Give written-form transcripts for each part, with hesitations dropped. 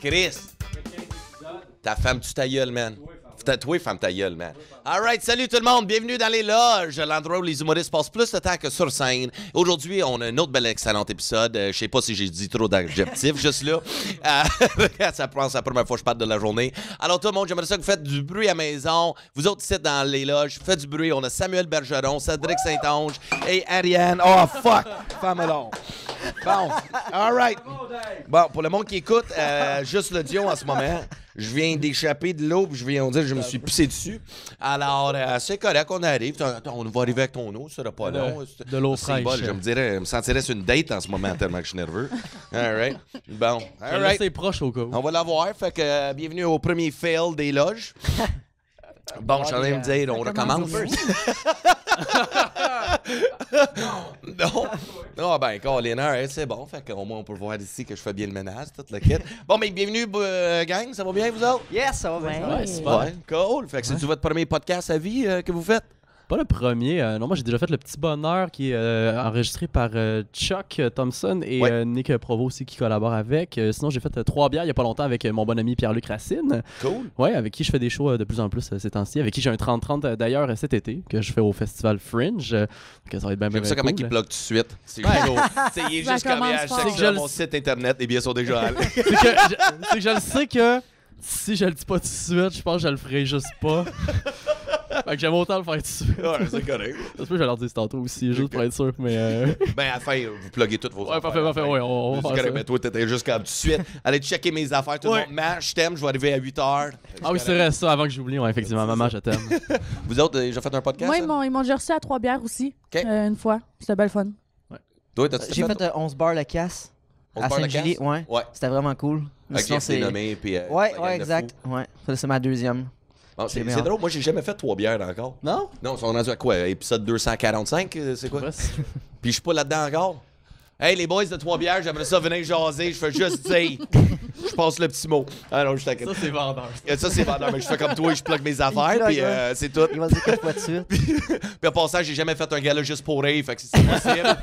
Chris. Ta femme, tu ta gueule, man. Toi, femme ta gueule, man. Alright, salut tout le monde. Bienvenue dans les loges. L'endroit où les humoristes passent plus de temps que sur scène. Aujourd'hui, on a un autre bel excellent épisode. Je sais pas si j'ai dit trop d'adjectifs juste là. Ça prend la première fois que je parle de la journée. Alors tout le monde, j'aimerais ça que vous faites du bruit à maison. Vous autres ici dans les loges, faites du bruit. On a Samuel Bergeron, Cédric Saint-Onge et Ariane. Oh fuck! Femme alone. Bon, alright. Bon, pour le monde qui écoute, juste l'audio en ce moment. Je viens d'échapper de l'eau, puis je viens de dire que je me suis pissé dessus. Alors, c'est correct, on arrive. On va arriver avec ton eau, ça sera pas long. De l'eau fraîche. Je me sentirais sur une date en ce moment tellement que je suis nerveux. All right. Bon, all Là, right. c'est proche au cas où. On va l'avoir. Fait que bienvenue au premier fail des loges. Bon, je suis en train de me dire, on recommence. Non. Ah ben, Colin, c'est bon. Fait qu'au moins, on peut voir ici que je fais bien le ménage, toute la kit. Bon, mais bienvenue, gang. Ça va bien, vous autres? Yes, ça va bien. Ouais, super. Ouais, cool. Fait que c'est-tu votre premier podcast à vie que vous faites? Pas le premier. Non, moi, j'ai déjà fait Le Petit Bonheur qui est enregistré par Chuck Thompson et Ouais. Nick Provo aussi qui collabore avec. Sinon, j'ai fait 3 bières il y a pas longtemps avec mon bon ami Pierre-Luc Racine. Cool. Ouais, avec qui je fais des shows de plus en plus ces temps-ci. Avec qui j'ai un 30-30 d'ailleurs cet été que je fais au festival Fringe. Que ça va être bien J'aime ça comment cool. il bloque tout de suite. C'est Ouais. juste, il est Ça juste comme commence je fort. sais C'est que que je mon le- site internet, les billets sont déjà allés. C'est que je le sais que si je le dis pas tout de suite, je pense que je le ferai juste pas. Fait que j'aime autant le faire tout de suite. Ouais, c'est correct. Ça se peut que je vais leur dire tantôt aussi, juste pour être sûr, mais... Ben, à la fin, vous pluguez toutes vos Ouais, affaires. parfait, ouais, on va C'est faire correct, ça. mais toi, t'étais juste comme tout de suite. Allez checker mes affaires, tout le Ouais. monde. Maman, je t'aime, je vais arriver à 8h. Ah oui, c'est vrai, ça, avant que j'oublie, ouais, effectivement. Maman, je t'aime. Vous autres, déjà fait un podcast? Moi, hein? ils m'ont déjà reçu à 3 bières aussi, OK. une fois. C'était belle fun. Toi, t'as-tu J'ai fait 11 bars la casse On à se parle de Saint-Julie. casse? Ouais. Ouais. C'était vraiment cool. Avec Sinon, Jeff Dénommé, puis... Ouais, la gang ouais, de exact. fous. Ouais. Ça, c'est ma deuxième. Bon, C'est c'est bien. drôle, moi, j'ai jamais fait 3 bières encore. Non? Non, ils sont rendus à quoi? Épisode 245, c'est quoi? Ouais, Puis je suis pas là-dedans encore. Hey, les boys de 3 bières, j'aimerais ça venir jaser. Je fais juste dire. Je passe le petit mot. Ah non, je t'inquiète. ça, c'est vendeur. Ça, c'est vendeur, mais je fais comme toi, je plug mes affaires, plug, puis ouais. c'est tout. Il va dire 4 fois de suite. Puis en passant, j'ai jamais fait un gala juste pour rire, fait que si c'est possible.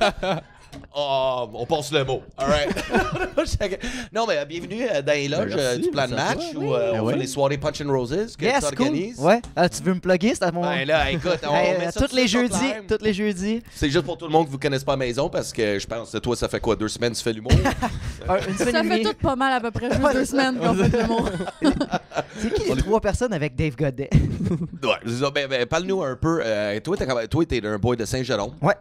On passe le mot. All right. Non, mais bienvenue dans les loges Merci, du plan de merci à match toi. où on Oui. fait les soirées Punch and Roses que tu Yes, cool. organises. Ouais. Tu veux me plugger? C'est à mon... Ben là, écoute, on Hey, met ça tous tout les de suite jeudis. sur Prime. Tous les jeudis. C'est juste pour tout le monde que vous connaissez pas la maison parce que je pense que toi, ça fait quoi, 2 semaines tu fais l'humour? Une semaine Ça et fait demie. tout pas mal à peu près, juste Ouais, 2 c'est ça. semaines qu'on fait le mot. C'est qui les 3 personnes avec Dave Godet? Ouais, c'est ça. Ben, parle-nous un peu. Toi, t'es un boy de Saint-Jérôme. Ouais.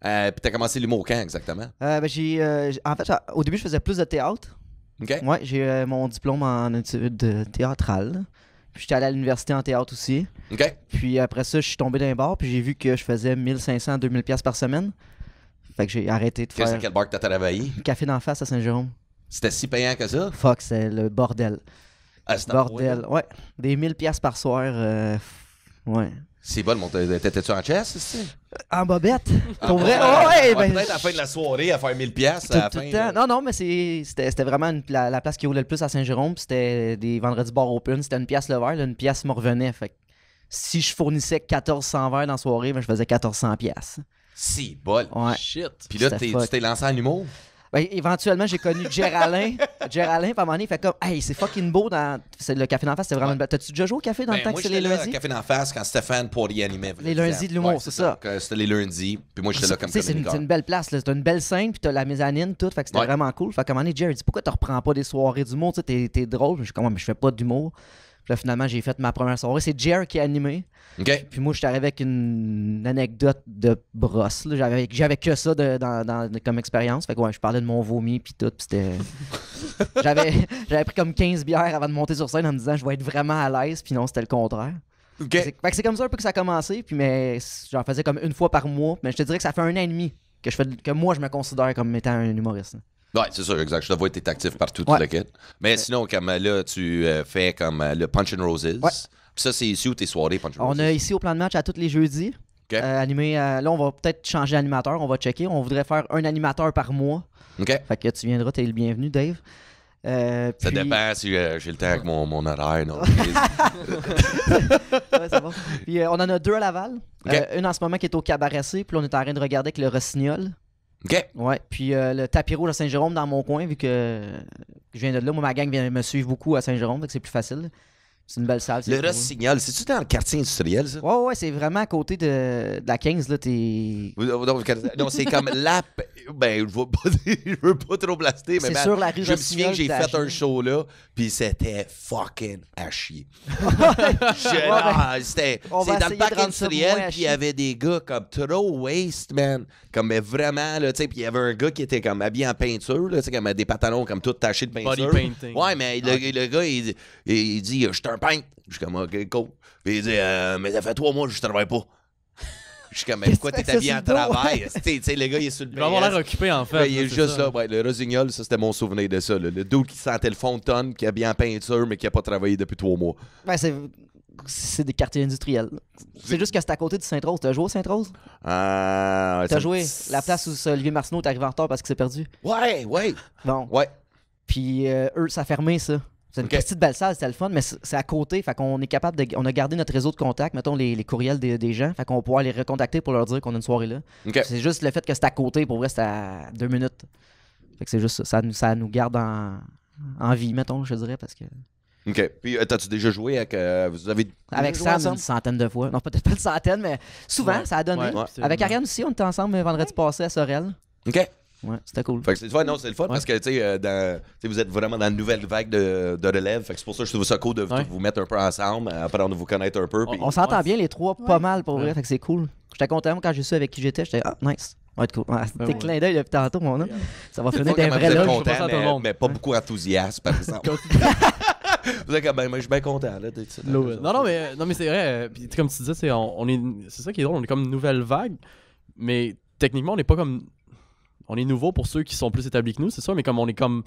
Puis t'as commencé l'humour quand exactement? En fait, au début, je faisais plus de théâtre. OK? Ouais, j'ai mon diplôme en études théâtrales. Puis j'étais allé à l'université en théâtre aussi. OK? Puis après ça, je suis tombé dans un bar, puis j'ai vu que je faisais 1500 à 2000 pièces par semaine. Fait que j'ai arrêté de C'est faire quel bar que t'as travaillé? le café d'en face à Saint-Jérôme. C'était si payant que ça? Fuck, c'est le bordel. Ah, c'est Bordel. Ouais, des 1000 pièces par soir. Ouais. C'est bon, t'étais-tu en chess, ici? En bobette. Pour vrai? Oh, ouais, ben, Peut-être à la fin de la soirée, à faire 1000 pièces tout, à la tout fin. le temps. Non, non, mais c'était vraiment la place qui roulait le plus à Saint-Jérôme. Puis c'était des vendredis bar open. C'était une pièce le verre. Là, une pièce me revenait. Fait que si je fournissais 1400 verres dans la soirée, ben, je faisais 1400 pièces. Si, bol. Ouais. Shit. Puis là, C'était tu fuck. t'es lancé en humour? Ben, éventuellement, j'ai connu Géraldin. Géraldin, puis à un moment donné, il fait comme, hey, c'est fucking beau dans. C'est le café d'en face, c'était vraiment. Ouais. T'as-tu déjà joué au café dans le temps que moi, c'est j'étais les là, lundis? Café d'en face, quand Stéphane Poirier animait. Les lundis de l'humour, Ouais, c'est ça. Donc, c'était les lundis. Puis moi, j'étais là comme Tu sais, c'est comédien. une belle place, là. C'est une belle scène, puis t'as la mezzanine, tout. Fait que c'était Ouais. vraiment cool. Fait qu'à un moment donné, Jerry dit, pourquoi tu reprends pas des soirées d'humour? Tu sais, t'es drôle. Je suis comme, mais je fais pas d'humour. Puis là, finalement, j'ai fait ma première soirée. C'est Jerry qui a animé. OK? Puis moi, j'étais arrivé avec une anecdote de brosse. là. J'avais que ça comme expérience. Fait que ouais, je parlais de mon vomi, puis tout. Puis c'était. J'avais pris comme 15 bières avant de monter sur scène en me disant, je vais être vraiment à l'aise. Puis non, c'était le contraire. OK. Fait que c'est comme ça un peu que ça a commencé. Puis mais j'en faisais comme une fois par mois. Mais je te dirais que ça fait 1 an et demi que moi, je me considère comme étant un humoriste. Ouais, c'est sûr, exact. Je te vois être actif partout, Ouais. tout le kit. Mais sinon, comme là, tu fais comme le Punch and Roses. Ouais. Puis ça, c'est ici où tes soirées Punch and Roses. On a ici au plan de match à tous les jeudis. OK. Animé, là, on va peut-être changer d'animateur. On va checker. On voudrait faire un animateur par mois. OK? Fait que tu viendras, t'es le bienvenu, Dave. Ça Puis- dépend si j'ai le temps avec mon horaire. Non? Ouais, c'est bon. Puis on en a 2 à Laval. OK. Une en ce moment qui est au Cabaret C, puis là, on est en train de regarder avec le Rossignol. OK. Ouais, puis le tapis rouge à Saint-Jérôme dans mon coin, vu que je viens de là. Moi, ma gang vient me suivre beaucoup à Saint-Jérôme, donc c'est plus facile. C'est une belle salle. Le cool. Rossignol, c'est-tu dans le quartier industriel, ça? Ouais, c'est vraiment à côté de la 15, là, t'es... Non, c'est comme la... Ben, je veux pas trop blaster, mais C'est man, sur la rue je me souviens que j'ai Rossignol, fait un t'as- show là, puis c'était fucking à chier. C'était On va c'est dans le essayer parc de rendre ça industriel, moins à puis il y chier. avait des gars comme trop waste, man. Comme mais vraiment, là, tu sais, puis il y avait un gars qui était comme habillé en peinture, là, tu sais, comme des pantalons comme tout tachés de peinture. Body painting. Ouais, mais le gars, il dit, je suis un peintre. Je suis comme, OK, cool. Puis il dit, mais ça fait 3 mois que je travaille pas. Je suis comme, mais pourquoi Qu'est-ce t'es que habillé tu en fais sur le dos? travail? Tu sais, le gars, il est sur le Il va avoir BS. l'air occupé, en fait. Ouais, il est c'est juste ça. là. Ouais, le Rossignol, ça, c'était mon souvenir de ça. Là. Le dude qui sentait le fond de tonne, qui est habillé en peinture, mais qui a pas travaillé depuis 3 mois. Ben, c'est des quartiers industriels. C'est juste que c'est à côté de Sainte-Rose. T'as joué au Sainte-Rose? Ah, T'as joué la place où Olivier Martineau est arrivé en retard parce qu'il s'est perdu? Ouais. Bon. Ouais. Puis eux, ça a fermé, ça. C'est une Ok. petite belle salle, c'était le fun, mais c'est à côté. Fait qu'on est capable de. On a gardé notre réseau de contacts, mettons les courriels des gens. Fait qu'on va pouvoir les recontacter pour leur dire qu'on a une soirée là. OK. C'est juste le fait que c'est à côté, pour vrai, c'est à 2 minutes. Fait que c'est juste ça. Ça nous garde en vie, mettons, je dirais, parce que. OK. Puis, t'as-tu déjà joué avec. Vous avez. Avec déjà joué Sam, ensemble? une centaine de fois. Non, peut-être pas une centaine, mais souvent, Ouais. ça a donné. Ouais, Avec Ariane aussi, on était ensemble vendredi passé à Sorel. OK. Ouais, c'était cool. Fait que c'est non, c'est le fun parce que tu sais, vous êtes vraiment dans une nouvelle vague de relève. Fait que c'est pour ça que je trouve ça cool de vous mettre un peu ensemble, apprendre à vous connaître un peu. Puis... On s'entend bien les trois, pas Ouais. mal pour vrai, Ouais. fait que c'est cool. J'étais content moi, quand j'ai su avec qui j'étais, j'étais nice. Ça va être cool. C'était ouais. clin d'œil depuis tantôt, mon homme. Ça va C'est finir pas d'un comment vrai vous êtes log. je content, pense à tout le monde. mais pas beaucoup enthousiaste, par exemple. Vous êtes comme, ben, moi, je suis bien content. Là, d'être ça. Non, mais c'est vrai. Puis comme tu disais, c'est ça qui est drôle. On est comme une nouvelle vague, mais techniquement, on n'est pas comme. On est nouveau pour ceux qui sont plus établis que nous, c'est ça, mais comme on est comme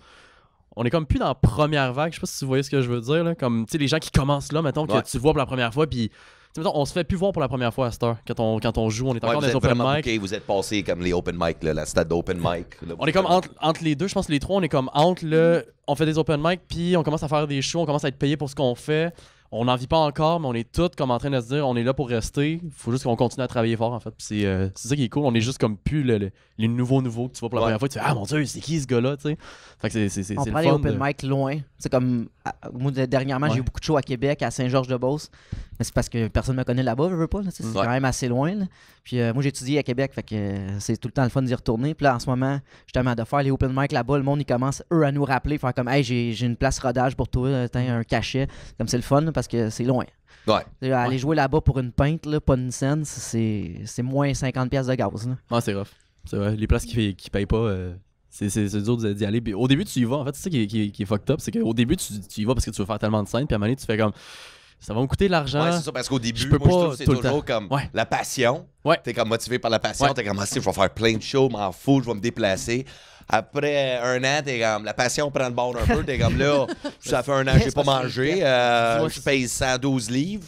plus dans la première vague. Je sais pas si tu voyez ce que je veux dire. Là. Comme, tu sais, les gens qui commencent là, mettons, que Ouais. tu vois pour la première fois, puis. Mettons, on se fait plus voir pour la première fois à cette heure. Quand on joue, on est Ouais, encore vous dans êtes les open vraiment mic. booké, vous êtes passé comme les open mic, là, la stade d'open mic. Là, On est comme entre les deux, je pense les trois, on est comme entre le. On fait des open mic, puis on commence à faire des shows, on commence à être payé pour ce qu'on fait. On n'en vit pas encore, mais on est tous comme en train de se dire on est là pour rester. Faut juste qu'on continue à travailler fort en fait. Puis c'est ça qui est cool. On est juste comme plus les nouveaux que tu vois pour la Ouais. première fois. Tu fais ah mon dieu, c'est qui ce gars-là, tu sais. Fait que c'est On le prend les fun open de- mic loin. C'est comme. Moi, dernièrement, Ouais. j'ai eu beaucoup de shows à Québec, à Saint-Georges-de-Beauce. Mais c'est parce que personne ne me connaît là-bas, je veux pas. Là, c'est Ouais. quand même assez loin. Là. Puis moi, j'ai étudié à Québec, fait que c'est tout le temps le fun d'y retourner. Puis là, en ce moment, justement, de faire les open mic là-bas, le monde, ils commencent, eux, à nous rappeler, faire comme, hey, j'ai une place rodage pour toi, t'as un cachet. Comme c'est le fun, là, parce que c'est loin. Ouais. Aller jouer là-bas pour une pinte, là, pas une scène, c'est moins 50$ de gaz. Là. Ah, c'est rough. C'est vrai. Les places qui payent pas, c'est dur d'y aller. Puis au début, tu y vas. En fait, c'est ça qui est fucked up. C'est qu'au début, tu y vas parce que tu veux faire tellement de scènes. Puis à un moment donné, tu fais comme. Ça va me coûter de l'argent. Ouais, c'est ça, parce qu'au début, je peux moi, je pas trouve que c'est tout le toujours temps. comme Ouais. la passion. Ouais. T'es comme motivé par la passion. Ouais. T'es comme, ah, si, je vais faire plein de shows, m'en fous, je vais me déplacer. Après un an, t'es comme, la passion prend le bord un peu. T'es comme, là, ça fait un an que j'ai pas mangé. Je paye 112 livres.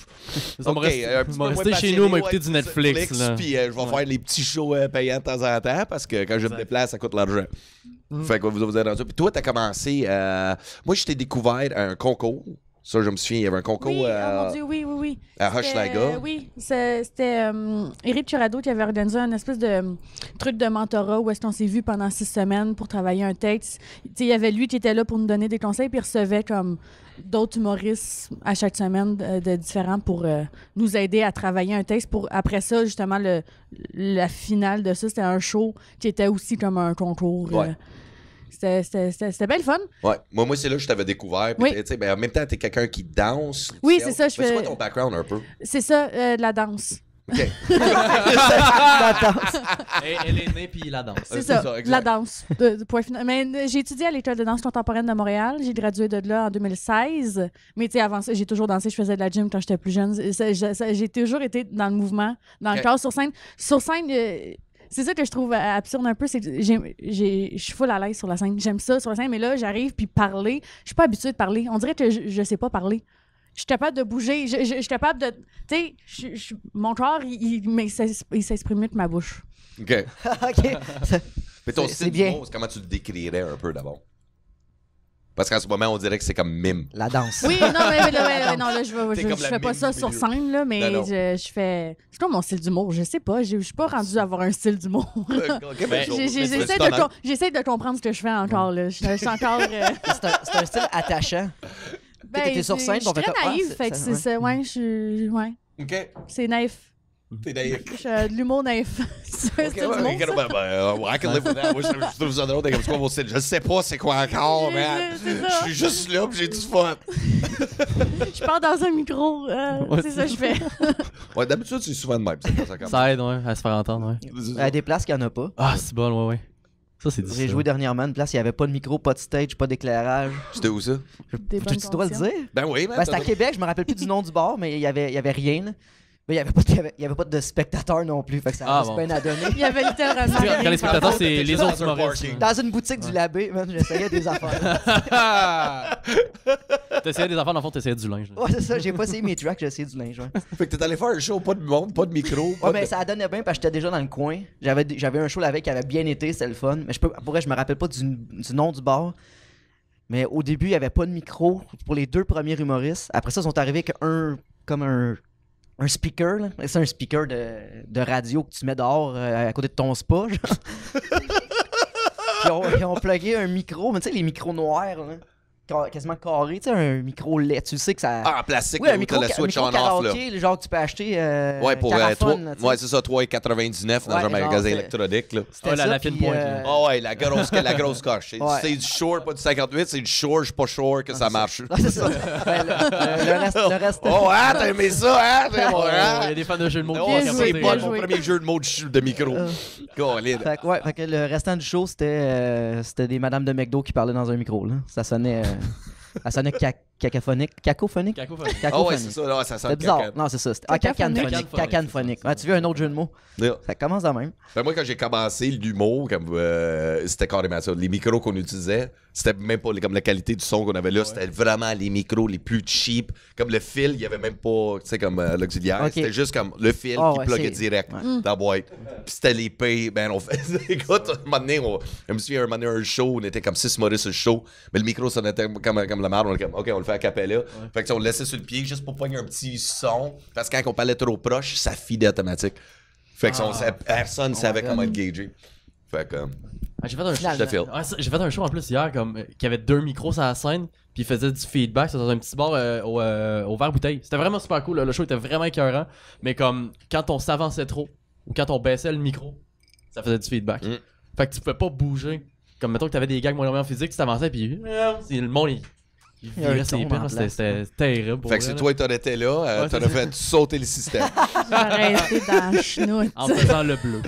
Ça me Ok, reste- un petit me peu moins rester chez passionné, nous, ouais, m'écouter du Netflix. là. Puis je vais faire les petits shows payants de temps en temps parce que quand je me déplace, ça coûte de l'argent. Mm. Fait que vous êtes rendu. Puis toi, t'as commencé. Moi, je t'ai découvert à un concours. Ça, je me souviens, il y avait un concours Oui, oh mon Dieu, oui. à C'était- Hochelaga. Oui, c'était Éric Turado qui avait organisé un espèce de truc de mentorat où est-ce qu'on s'est vu pendant 6 semaines pour travailler un texte. Tu sais, il y avait lui qui était là pour nous donner des conseils, puis il recevait comme d'autres humoristes à chaque semaine de différents pour nous aider à travailler un texte. Pour après ça, justement, la finale de ça, c'était un show qui était aussi comme un concours. Ouais. C'était bien le fun. Ouais. Moi, c'est là que je t'avais découvert. Puis, Oui. tu sais, ben, en même temps, t'es quelqu'un qui danse. Oui, tu sais. c'est ça, je Mais C'est fais- quoi ton background un peu? C'est ça, de la danse. OK. Elle est née, puis la danse. C'est c'est ça, ça, exact. la danse. De point final. Mais j'ai étudié à l'École de danse contemporaine de Montréal. J'ai gradué de là en 2016. Mais tu sais, avant ça, j'ai toujours dansé. Je faisais de la gym quand j'étais plus jeune. J'ai toujours été dans le mouvement, dans Ok. le corps, sur scène. Sur scène, c'est ça que je trouve absurde un peu. C'est que je suis full à l'aise sur la scène. J'aime ça sur la scène, mais là, j'arrive puis parler. Je suis pas habituée de parler. On dirait que je sais pas parler. Je suis capable de bouger. Je suis capable de. Tu sais, mon corps, il s'exprime mieux que ma bouche. OK. OK. Mais ton C'est style bien. d'humour, comment tu le décrirais un peu d'abord? Parce qu'en ce moment, on dirait que c'est comme mime. La danse. Oui, non, non, là, T'es comme je la fais pas mime ça du sur milieu. scène, là, mais Non. je fais. C'est quoi mon style d'humour? Je sais pas. Je suis pas rendue à avoir un style d'humour. Ok, ben, J'essaie de comprendre ce que je fais encore, là. Je suis encore. C'est un style attachant. T'étais sur scène, je suis on fait très comme, ah, naïve, c'est- fait que ça- c'est ça. Ouais, je suis. Ouais, OK. c'est naïf. T'es naïf. Je suis de l'humour naïf. C'est un Ok, style ouais, d'humour, ok, ça? I can live with that. Moi, je trouve ça drôle. T'es comme, c'est quoi vos styles? Je sais pas c'est quoi encore, man. C'est ça. Je suis juste là pis j'ai du fun. Je parle dans un micro. C'est ça que je fais. Ouais, d'habitude, c'est souvent de même. C'est pas ça comme Ça aide, ouais, à se faire entendre, ouais. Il y a des places qu'il n'y en a pas. Ah, c'est bon, ouais. Ça, c'est difficile. J'ai joué dernièrement une place, il n'y avait pas de micro, pas de stage, pas d'éclairage. C'était où ça? Des bonnes Tu dois le conditions. dire? Ben oui, man. Ben, c'était à Québec, je me rappelle plus du nom du bar, mais il y avait rien. là. Mais il y avait pas de spectateurs non plus, fait que ça Ah, a juste bon. peine à donner. Il y avait littéralement. Quand rien les spectateurs, par c'est T'es les juste autres dans un humoristes. parking. Dans une boutique du Labé, man, j'essayais des affaires. T'essayais des affaires, dans le fond, t'essayais du linge. là. Ouais, c'est ça, j'ai pas essayé mes tracks, j'ai essayé du linge. Ouais, Fait que t'es allé faire un show, pas de monde, pas de micro. ouais mais ça donnait bien parce que j'étais déjà dans le coin. J'avais un show la veille qui avait bien été, c'était le fun. Mais pour vrai, je me rappelle pas du nom du bar. Mais au début, il y avait pas de micro pour les 2 premiers humoristes. Après ça, ils sont arrivés avec un speaker, là. C'est un speaker de radio que tu mets dehors à côté de ton spa, genre. Ils ont plugué un micro, mais tu sais, les micros noirs, là, quasiment carrés, tu sais, un micro LED, tu sais que ça... Ah, en plastique, oui, là, un où micro, t'as le switch micro on off, là. karaoké, le genre que tu peux acheter Ouais, pour Carafone, là, tu sais. ouais, c'est ça, 3,99 dans Ouais, un magasin genre, électronique, là. C'était Ah, la ça, fine puis, pointe, là. Ah ouais, la grosse coche. Ouais. C'est du short, pas du 58, c'est du short, je suis pas sure que ça marche. Ouais, c'est ça. Ben, le reste... Oh, hein, t'as aimé ça, hein? T'as Oh, aimé, il y a hein? des fans de jeux de mots Oh, qui Bien ont c'est joué, capoté. pas bien mon joué. premier jeu de mots de micro. Colin. Fait que le restant du show, c'était des madames de McDo qui parlaient dans un micro, là. Ça sonnait cacophonique. Cacophonique? Cacophonique. Ah ouais, c'est ça, là, ça sent C'était le bizarre. caca. Non, c'est ça. Cacaphonique. Cacaphonique. Ouais, tu veux un autre jeu de mots? Yeah. Ça commence de même. Ben, moi, quand j'ai commencé l'humour, c'était carrément ça. Les micros qu'on utilisait, c'était même pas comme la qualité du son qu'on avait là. C'était vraiment les micros les plus cheap. Comme le fil, il y avait même pas, tu sais, comme l'auxiliaire. Ok. C'était juste comme le fil Ah qui ouais, pluguait c'est- direct ouais. dans la boîte. Puis c'était les payes. Ben, on fait. Écoute, un moment donné, je me souviens, un moment donné, un show, on était comme 6 Maurice sur le show. Mais le micro sonnait comme la merde. On était comme, OK, on le fait à cappella. Fait que ça, on le laissait sur le pied juste pour pogner un petit son. Parce que quand on parlait trop proche, ça fidait automatique. Fait que personne savait my comment God. le gager. Fait que. Ah, j'ai fait un show. Je te file. Ouais, j'ai fait un show en plus hier qui avait 2 micros sur la scène, puis il faisait du feedback. C'était dans un petit bar au verre bouteille. C'était vraiment super cool. Là. Le show était vraiment écœurant. Mais comme quand on s'avançait trop ou quand on baissait le micro, ça faisait du feedback. Mm. Fait que tu pouvais pas bouger. Comme mettons que t'avais des gags moyen physique, tu t'avançais, puis le monde il Il y a un virait ses ton pins. en là. place. C'était terrible. pour Fait que vrai, si là. toi t'en étais là, Ouais, t'en c'est as ça. fait sauter le système. J'aurais été dans la chenoute. En faisant le bleu.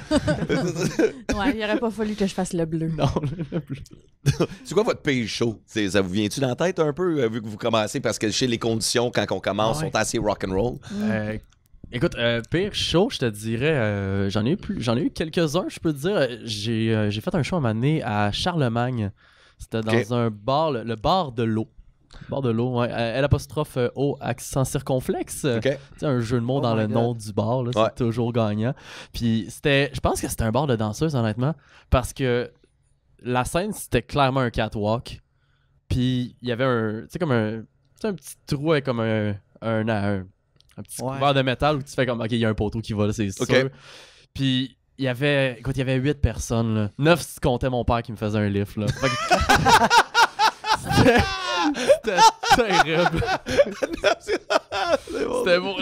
Ouais, il aurait pas fallu que je fasse le bleu. Non, le bleu. C'est quoi votre pire show? Ça vous vient-tu dans la tête un peu, vu que vous commencez? Parce que chez les conditions, quand on commence, Ouais. sont assez rock'n'roll. Écoute, pire show, je te dirais, j'en ai eu quelques-uns, je peux te dire. J'ai fait un show à un moment donné à Charlemagne. C'était dans Ok. un bar, le bar de l'eau. Bar de l'eau, ouais. L'' O accent circonflexe. OK? Tu sais, un jeu de mots Oh dans my le God. nom du bar, là, c'est Ouais. toujours gagnant. Puis je pense que c'était un bar de danseuses, honnêtement, parce que la scène, c'était clairement un catwalk. Puis il y avait un petit trou avec comme un petit Ouais. couvert de métal où tu fais comme, OK, il y a un poteau qui va là, c'est sûr. OK. Puis il y avait 8 personnes, là. 9 si tu comptais mon père qui me faisait un lift, là. Fait que- C'était terrible. C'était bon,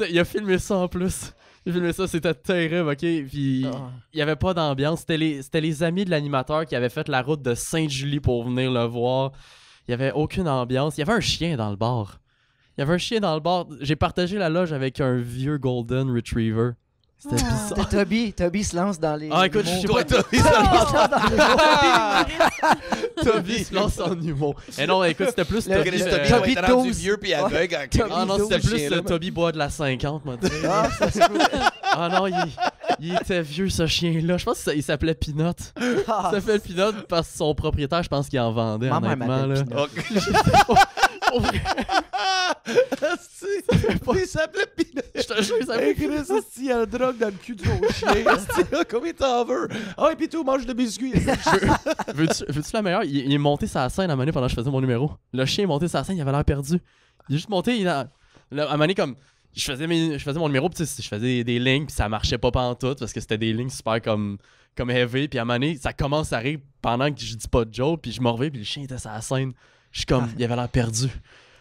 il a filmé ça en plus. Il a filmé ça, c'était terrible, ok? Puis Ah. il y avait pas d'ambiance. C'était les amis de l'animateur qui avaient fait la route de Sainte-Julie pour venir le voir. Il y avait aucune ambiance. Il y avait un chien dans le bar. J'ai partagé la loge avec un vieux Golden Retriever. C'était Ah. bizarre. C'était Toby se lance dans les... Ah, écoute, je sais Toi, pas. t'as mis ça Toby se lance en humour. Et non, écoute, c'était plus Le- Toby. Toby, Toby Toby était rendu 12. vieux puis aveugle. en- Ah non, Toby c'était plus chien-là, le Toby bois de la 50, moi, tu sais. Ah, ça se peut. Ah non, il était vieux, ce chien-là. Je pense qu'il s'appelait Peanut. Ah, Il s'appelle Peanut parce que son propriétaire, je pense qu'il en vendait, Ma mère honnêtement. Là. m'appelle Pinot. OK. Il s'appelait Peanut. Je te jure, ça fait Chris, il y a la drogue dans le cul de ton chien. Combien t'en veux? Ah, et puis tout, mange de biscuits. Veux-tu la meilleure? Il est monté sa scène à un moment donné pendant que je faisais mon numéro. Le chien est monté sa scène, il avait l'air perdu. Il est juste monté, à un moment donné, comme. Je faisais mon numéro, puis je faisais des lignes, puis ça marchait pas pantoute parce que c'était des lignes super comme heavy. Puis à un moment donné, ça commence à rire pendant que je dis pas de joke, puis je me reviens, puis le chien était sur la scène. Je suis comme, il avait l'air perdu.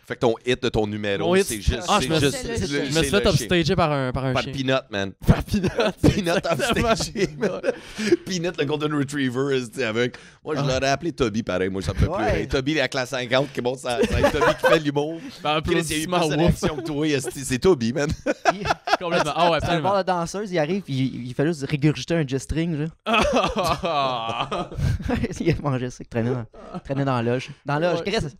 Fait que ton hit de ton numéro, Mon hit, c'est juste. je me suis fait upstager par un Par chien. Peanut, man. Par Peanut. Peanut upstagé, man. Peanut, le Golden Retriever, avec. Moi, je l'aurais appelé Toby, pareil. Moi, ça me fait plus rire. Toby, avec la 50, qui monte ça. C'est Toby qui fait l'humour. Chris, il y a eu plus de réaction que toi. C'est Toby, man. Complètement. Ah ouais, C'est un absolument. bar de danseuse, il arrive, puis il fait juste régurgiter un G-string, là. Il a mangé ça, il traînait dans la loge. Dans la loge, Chris.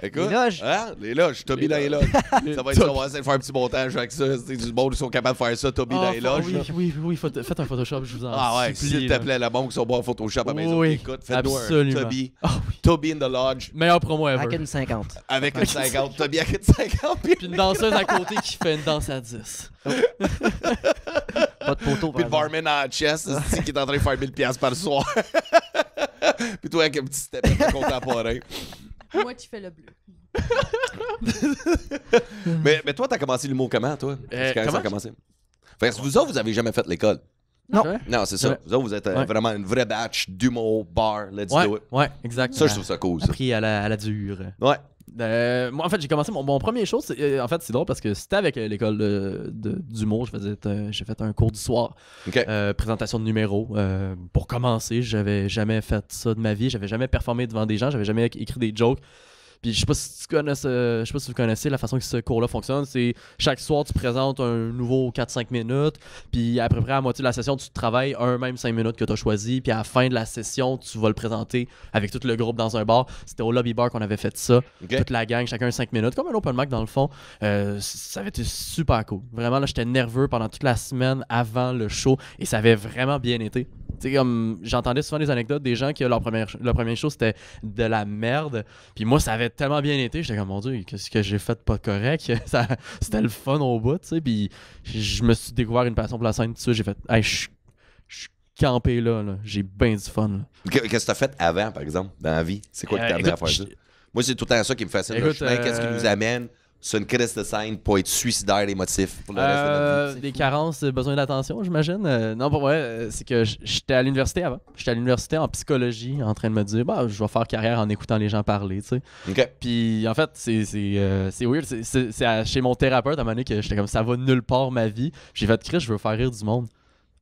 Écoute. Les loges. Hein? Les loges. Toby dans les loges. Ça va être ça. On va essayer de faire un petit montage avec ça. C'est du monde qui sont capables de faire ça. Toby dans les loges. Oui, faites un Photoshop, je vous en Ah ouais, supplie. s'il te plaît, le monde qui sont bons en Photoshop à la maison. Oui, Écoute, faites-nous un absolument. Toby. Ah oui. Toby in the lodge. Meilleure promo ever. Avec une 50. Avec une 50. Toby avec une 50. Puis une danseuse à côté qui fait une danse à 10. Pas de poteau, Puis le barman à la chest, c'est qui est en train de faire 1000$ par soir. Puis toi avec un petit step contemporain. Moi, tu fais le bleu. Mais toi, t'as commencé l'humour comment, toi? C'est quand ça a commencé? Fait que vous autres, vous avez jamais fait l'école. Non. Non, c'est ça. Ouais. Vous autres, vous êtes vraiment une vraie batch d'humour, bar, let's do it. Ouais, exact. Ça, je trouve ça cool, ça. Appris à la dure. Ouais. Moi, en fait, j'ai commencé mon premier show. En fait, c'est drôle parce que c'était avec l'école d'humour. J'ai fait un cours du soir. OK. Présentation de numéros. Pour commencer, j'avais jamais fait ça de ma vie. J'avais jamais performé devant des gens. J'avais jamais écrit des jokes. Puis je sais pas si vous connaissez la façon que ce cours-là fonctionne. C'est chaque soir, tu présentes un nouveau 4-5 minutes. Puis à peu près à moitié de la session, tu travailles même 5 minutes que tu as choisi. Puis à la fin de la session, tu vas le présenter avec tout le groupe dans un bar. C'était au lobby bar qu'on avait fait ça. OK. Toute la gang, chacun 5 minutes. Comme un open mic dans le fond. Ça avait été super cool. Vraiment, là, j'étais nerveux pendant toute la semaine avant le show. Et ça avait vraiment bien été. Tu sais, comme j'entendais souvent des anecdotes des gens qui leur premier show c'était de la merde. Puis moi, ça avait tellement bien été. J'étais comme, mon Dieu, qu'est-ce que j'ai fait de pas correct? C'était le fun au bout, tu sais. Puis je me suis découvert une passion pour la scène. Tout ça, j'ai fait, hey, je suis campé là. J'ai bien du fun. Là. Qu'est-ce que t'as fait avant, par exemple, dans la vie? C'est quoi qui t'a amené à faire ça? Moi, c'est tout le temps ça qui me fascine. Le chemin, qu'est-ce qui nous amène sur une crise de scène pour être suicidaire émotif pour le reste de notre vie? Des carences, besoin d'attention, j'imagine. Non, pour vrai, c'est que j'étais à l'université avant. J'étais à l'université en psychologie en train de me dire, je vais faire carrière en écoutant les gens parler, tu sais. OK. Puis en fait, c'est weird. C'est chez mon thérapeute à un moment donné que j'étais comme, ça va nulle part ma vie. J'ai fait, Chris, je veux faire rire du monde.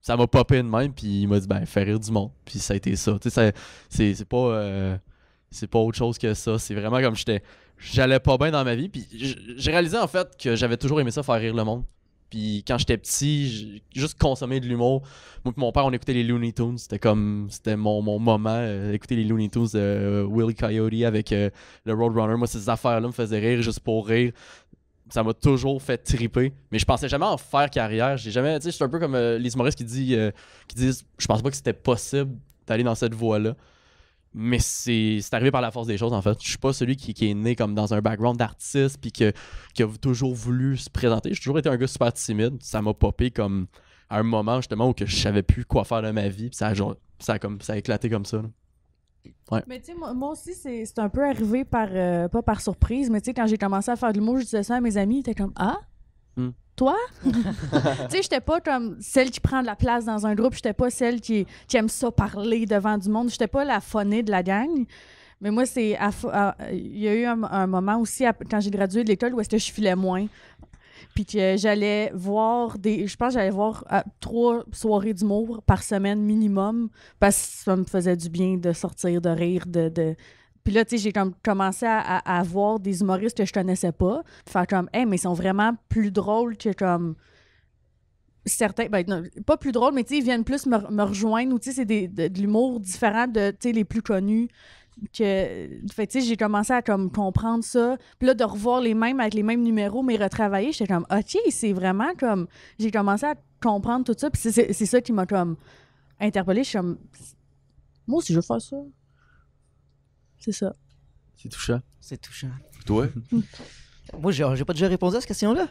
Ça m'a popé de même, puis il m'a dit, fais rire du monde. Puis ça a été ça. Tu sais, c'est pas autre chose que ça. C'est vraiment comme j'allais pas bien dans ma vie. Puis j'ai réalisé en fait que j'avais toujours aimé ça, faire rire le monde. Puis quand j'étais petit, juste consommer de l'humour. Moi et mon père, on écoutait les Looney Tunes. C'était mon moment. Écouter les Looney Tunes de Willy Coyote avec le Roadrunner. Moi, ces affaires-là me faisaient rire juste pour rire. Ça m'a toujours fait triper. Mais je pensais jamais en faire carrière. J'ai jamais. Tu sais, je suis un peu comme les humoristes qui disent je pense pas que c'était possible d'aller dans cette voie-là. Mais c'est arrivé par la force des choses, en fait. Je suis pas celui qui est né comme dans un background d'artiste puis qui a toujours voulu se présenter. J'ai toujours été un gars super timide. Ça m'a popé comme à un moment, justement, où que je savais plus quoi faire de ma vie. Puis ça a éclaté comme ça. Là. Ouais. Mais tu sais, moi aussi, c'est un peu arrivé pas par surprise, mais tu sais, quand j'ai commencé à faire de l'humour, je disais ça à mes amis, ils étaient comme « Ah? Toi? » Tu sais, j'étais pas comme celle qui prend de la place dans un groupe, j'étais pas celle qui aime ça parler devant du monde, j'étais pas la phonée de la gang. Mais moi, il y a eu un moment aussi, quand j'ai gradué de l'école, où est-ce que je filais moins. Puis que j'allais voir je pense que j'allais voir 3 soirées d'humour par semaine minimum, parce que ça me faisait du bien de sortir, de rire, Puis là, tu sais, j'ai commencé à voir des humoristes que je connaissais pas, faire comme, hey, mais ils sont vraiment plus drôles que comme certains, non, pas plus drôles, mais tu sais, ils viennent plus me rejoindre, ou tu sais, c'est de l'humour différent de, tu sais, les plus connus. Fait tu sais, j'ai commencé à comme comprendre ça, puis là de revoir les mêmes avec les mêmes numéros mais retravailler, j'étais comme OK, c'est vraiment comme j'ai commencé à comprendre tout ça, puis c'est ça qui m'a comme interpellée. Je suis comme moi aussi je veux faire ça. C'est ça. C'est touchant. C'est touchant. Toi? Moi, j'ai pas déjà répondu à cette question-là.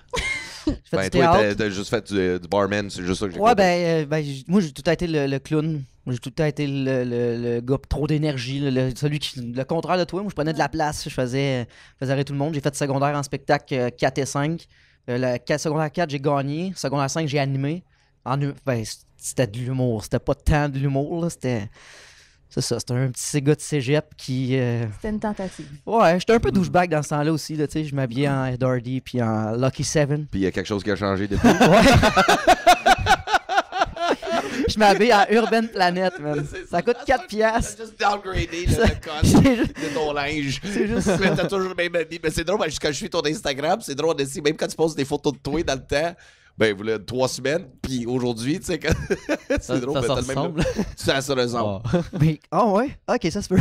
J'ai fait Ben, du toi, théâtre. t'as juste fait du barman, c'est juste ça que j'ai Ouais, compris. moi, j'ai tout le temps été le clown. Moi, j'ai tout le temps été le gars trop d'énergie, le contraire de toi. Moi, je prenais de la place, je faisais rire tout le monde. J'ai fait secondaire en spectacle 4 et 5. Secondaire 4, j'ai gagné. Secondaire 5, j'ai animé. C'était de l'humour. C'était pas tant de l'humour, là. C'est ça, c'était un petit gars de cégep qui... C'était une tentative. Ouais, j'étais un peu douchebag dans ce temps-là aussi, là, tu sais. Je m'habillais en Ed Hardy puis en Lucky 7. Puis il y a quelque chose qui a changé depuis. Je m'habille en Urban Planet, man. Ça coûte 4 piastres. T'as juste downgradé Ça- le con C'est juste- de ton linge. C'est juste Mais t'as toujours le même habit. Mais c'est drôle, parce que quand je suis ton Instagram, c'est drôle aussi. Même quand tu poses des photos de toi dans le temps, ben, vous l'avez 3 semaines, puis aujourd'hui, tu sais, quand... c'est drôle, Ça mais se t'as le même ressemble. look. Ça se ressemble. Ah. Mais, ouais? Ok, ça se peut.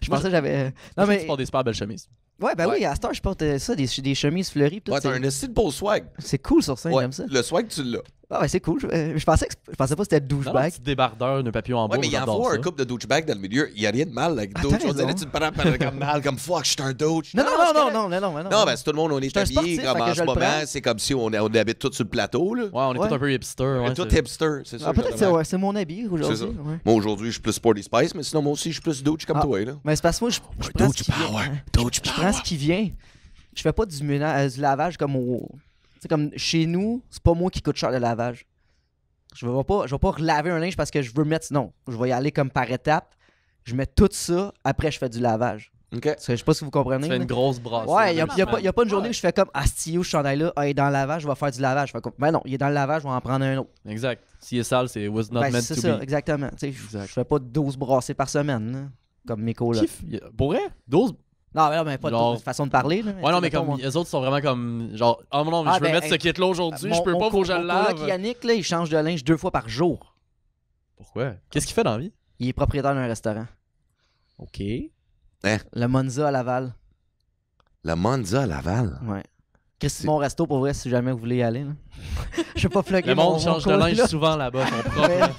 Je pensais que j'avais. Non, Moi, mais. tu portes des super belles chemises. Ouais, ben Ouais. oui, à cette heure, je porte ça, des chemises fleuries. pis tout, Ouais, t'as un style beau swag. c'est cool sur scène, Ouais, j'aime ça. le swag, tu l'as. Ah, ouais, c'est cool. Je pensais pas que c'était Non, un douchebag. petit débardeur, un papillon en bois. Ouais, mais il y en j'adore faut un ça. couple de douchebag dans le milieu. Il n'y a rien de mal avec Ah, douche. t'as On dirait raison. tu me prends comme mal, comme fuck, je suis un douche. Non, c'est non, correct. non. Non, ben, c'est tout le monde, on est J'étais un habillés sportif, comme fait en que ce je le moment. prends. C'est comme si on habite tous sur le plateau, là. Ouais, on est Ouais. tous un peu hipster. On Ouais, est tous c'est- hipster, c'est ça. Ah, peut-être je que c'est remarque. ouais, c'est mon habit aujourd'hui. C'est ça. Ouais. Moi, aujourd'hui, je suis plus Sporty Spice, mais sinon, moi aussi, je suis plus douche comme Ah. toi, là. Mais c'est parce que moi, je prends ce Douche qui vient. power. Ouais. Douche Je prends power. ce qui vient. Je fais pas du lavage comme au. Tu sais, comme chez nous, c'est pas moi qui coûte cher le lavage. Je vais pas relaver un linge parce que je veux mettre. Non, je vais y aller comme par étapes. Je mets tout ça, après je fais du lavage. OK. Parce que je sais pas si vous comprenez. Tu fais là. une grosse brasse. Ouais, il y a pas une journée où je fais comme Astillou, ce chandail-là, il est dans le lavage, je vais faire du lavage. Ben non, il est dans le lavage, je vais en prendre un autre. Exact. S'il est sale, c'est was not Ben, meant c'est to ça, be. exactement. Tu sais, Exact. je fais pas 12 brassées par semaine, là, comme mes colocs. Pour vrai? 12? Non, mais pas Genre- de façon de parler. Là, Ouais, non, mais mettons, comme mon- les autres sont vraiment comme genre, oh non, mais Ah, je veux ben, mettre ce kit-là aujourd'hui, je peux pas, faut que je le mon coloc lave. Yannick, là, il change de linge 2 fois par jour. Pourquoi? Qu'est-ce qu'il fait dans la vie? Il est propriétaire d'un restaurant. Ok. Le Monza à Laval. La Monza à Laval. Ouais. C'est mon resto pour vrai si jamais vous voulez y aller. Là. Je vais pas plugger Le monde mon change de coloc, linge là. souvent là-bas, son propre.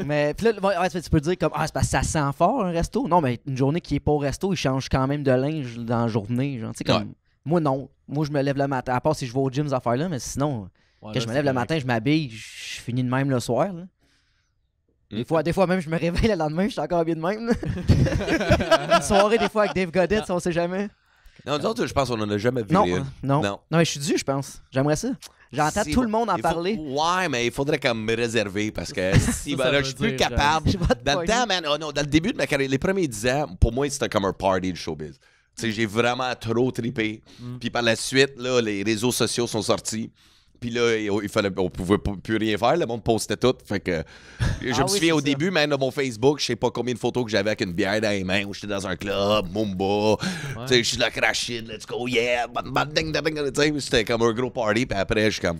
Mais puis là, ouais, tu peux dire comme c'est parce que ça sent fort un resto. Non, mais une journée qui est pas au resto, il change quand même de linge dans la journée. Genre, tu sais, comme, Ouais. moi, non. Moi, je me lève le matin. À part si je vais au gym, ces affaires-là, mais sinon, Ouais, quand je me lève le matin, je m'habille, je finis de même le soir. Là. Mm. Des fois même, je me réveille le lendemain, je suis encore bien de même. là. Une soirée, des fois, avec Dave Goddard, on sait jamais. Non, nous autres, je pense qu'on en a jamais vu. Non, une. non. Non. Non, mais je suis dû, je pense. J'aimerais ça. J'entends Si, tout le monde en il faut- parler. Ouais, mais il faudrait comme me réserver parce que si Ça, ben ça là, veut je suis plus dire, capable. Je vais te Dans le pogner. temps, man, oh non, dans le début de ma carrière, les premiers 10 ans, pour moi, c'était comme un party de showbiz. Tu sais, j'ai vraiment trop trippé. Puis par la suite, là, les réseaux sociaux sont sortis. Puis là, on pouvait plus rien faire. Le monde postait tout. Fait que je me oui, souviens c'est au ça. début, même de mon Facebook, je sais pas combien de photos que j'avais avec une bière dans les mains, où j'étais dans un club, Mumba. Tu sais, je suis là, crash it, let's go, yeah, ding, ding, ding. Tu sais, c'était comme un gros party. Puis après, je suis comme,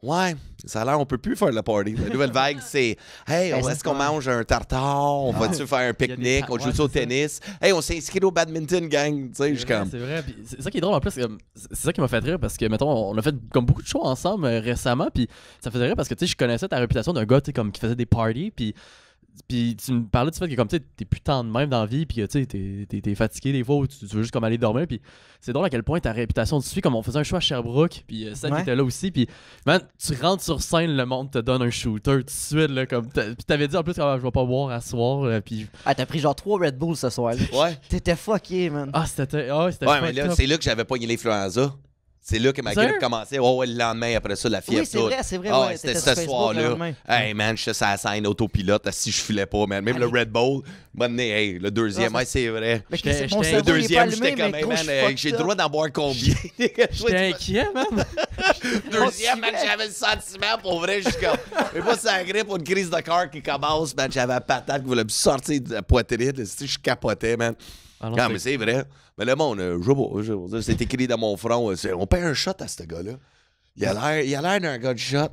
ouais, ça a l'air, on peut plus faire le party. La nouvelle vague, c'est, hey, Ben, est-ce qu'on mange un tartare? On va-tu faire un pique-nique? On joue au tennis? Hey, on s'est inscrit au badminton, gang. Tu sais, je suis comme, C'est vrai, puis c'est ça qui est drôle en plus, c'est ça qui m'a fait rire parce que, mettons, on a fait comme beaucoup de shows ensemble récemment, puis ça faisait rire parce que, tu sais, je connaissais ta réputation d'un gars, tu sais, comme qui faisait des parties, puis tu me parlais du fait que, comme, tu sais, t'es plus tant de même dans la vie, puis que, tu sais, t'es fatigué des fois, ou tu veux juste comme aller dormir, puis c'est drôle à quel point ta réputation te suit, comme on faisait un show à Sherbrooke, puis ça qui Ouais. était là aussi, puis, man, tu rentres sur scène, le monde te donne un shooter tout de suite, là, comme, puis t'avais dit en plus, je vais pas boire à soir, puis, Ah, t'as pris genre 3 Red Bull ce soir. Là. ouais. T'étais fucké, man. c'était Ouais, mais fucked là, up. c'est là que j'avais pogné l'influenza. C'est là que ma Sérieux? grippe commençait. Ouais, le lendemain, après ça, la fièvre. Oui, c'est toute. vrai, c'est vrai. Ah, ouais, c'était t'étais ce sur Facebook le soir-là. lendemain. Hey, man, je suis sur la scène autopilote, si je filais pas, man. Même le Red Bull, hey, le deuxième, Ah, ouais, c'est vrai. Mais J'étais- mon j'étais- Le cerveau, il est pas deuxième, allumé, j'étais comme, mais hey, gros, man, je suis fucked j'ai le up. droit d'en boire combien? J'étais inquiet, man. Deuxième, man, j'avais le sentiment, pour vrai, je suis comme, mais pas ça grippe pour une crise de cœur qui commence, man. J'avais la patate qui voulait me sortir de la poitrine, je capotais, man. Ah non, Non, c'est- mais c'est vrai. Mais le monde, je sais pas, c'est écrit dans mon front, on paie un shot à ce gars-là. Il a l'air d'un gars de shot.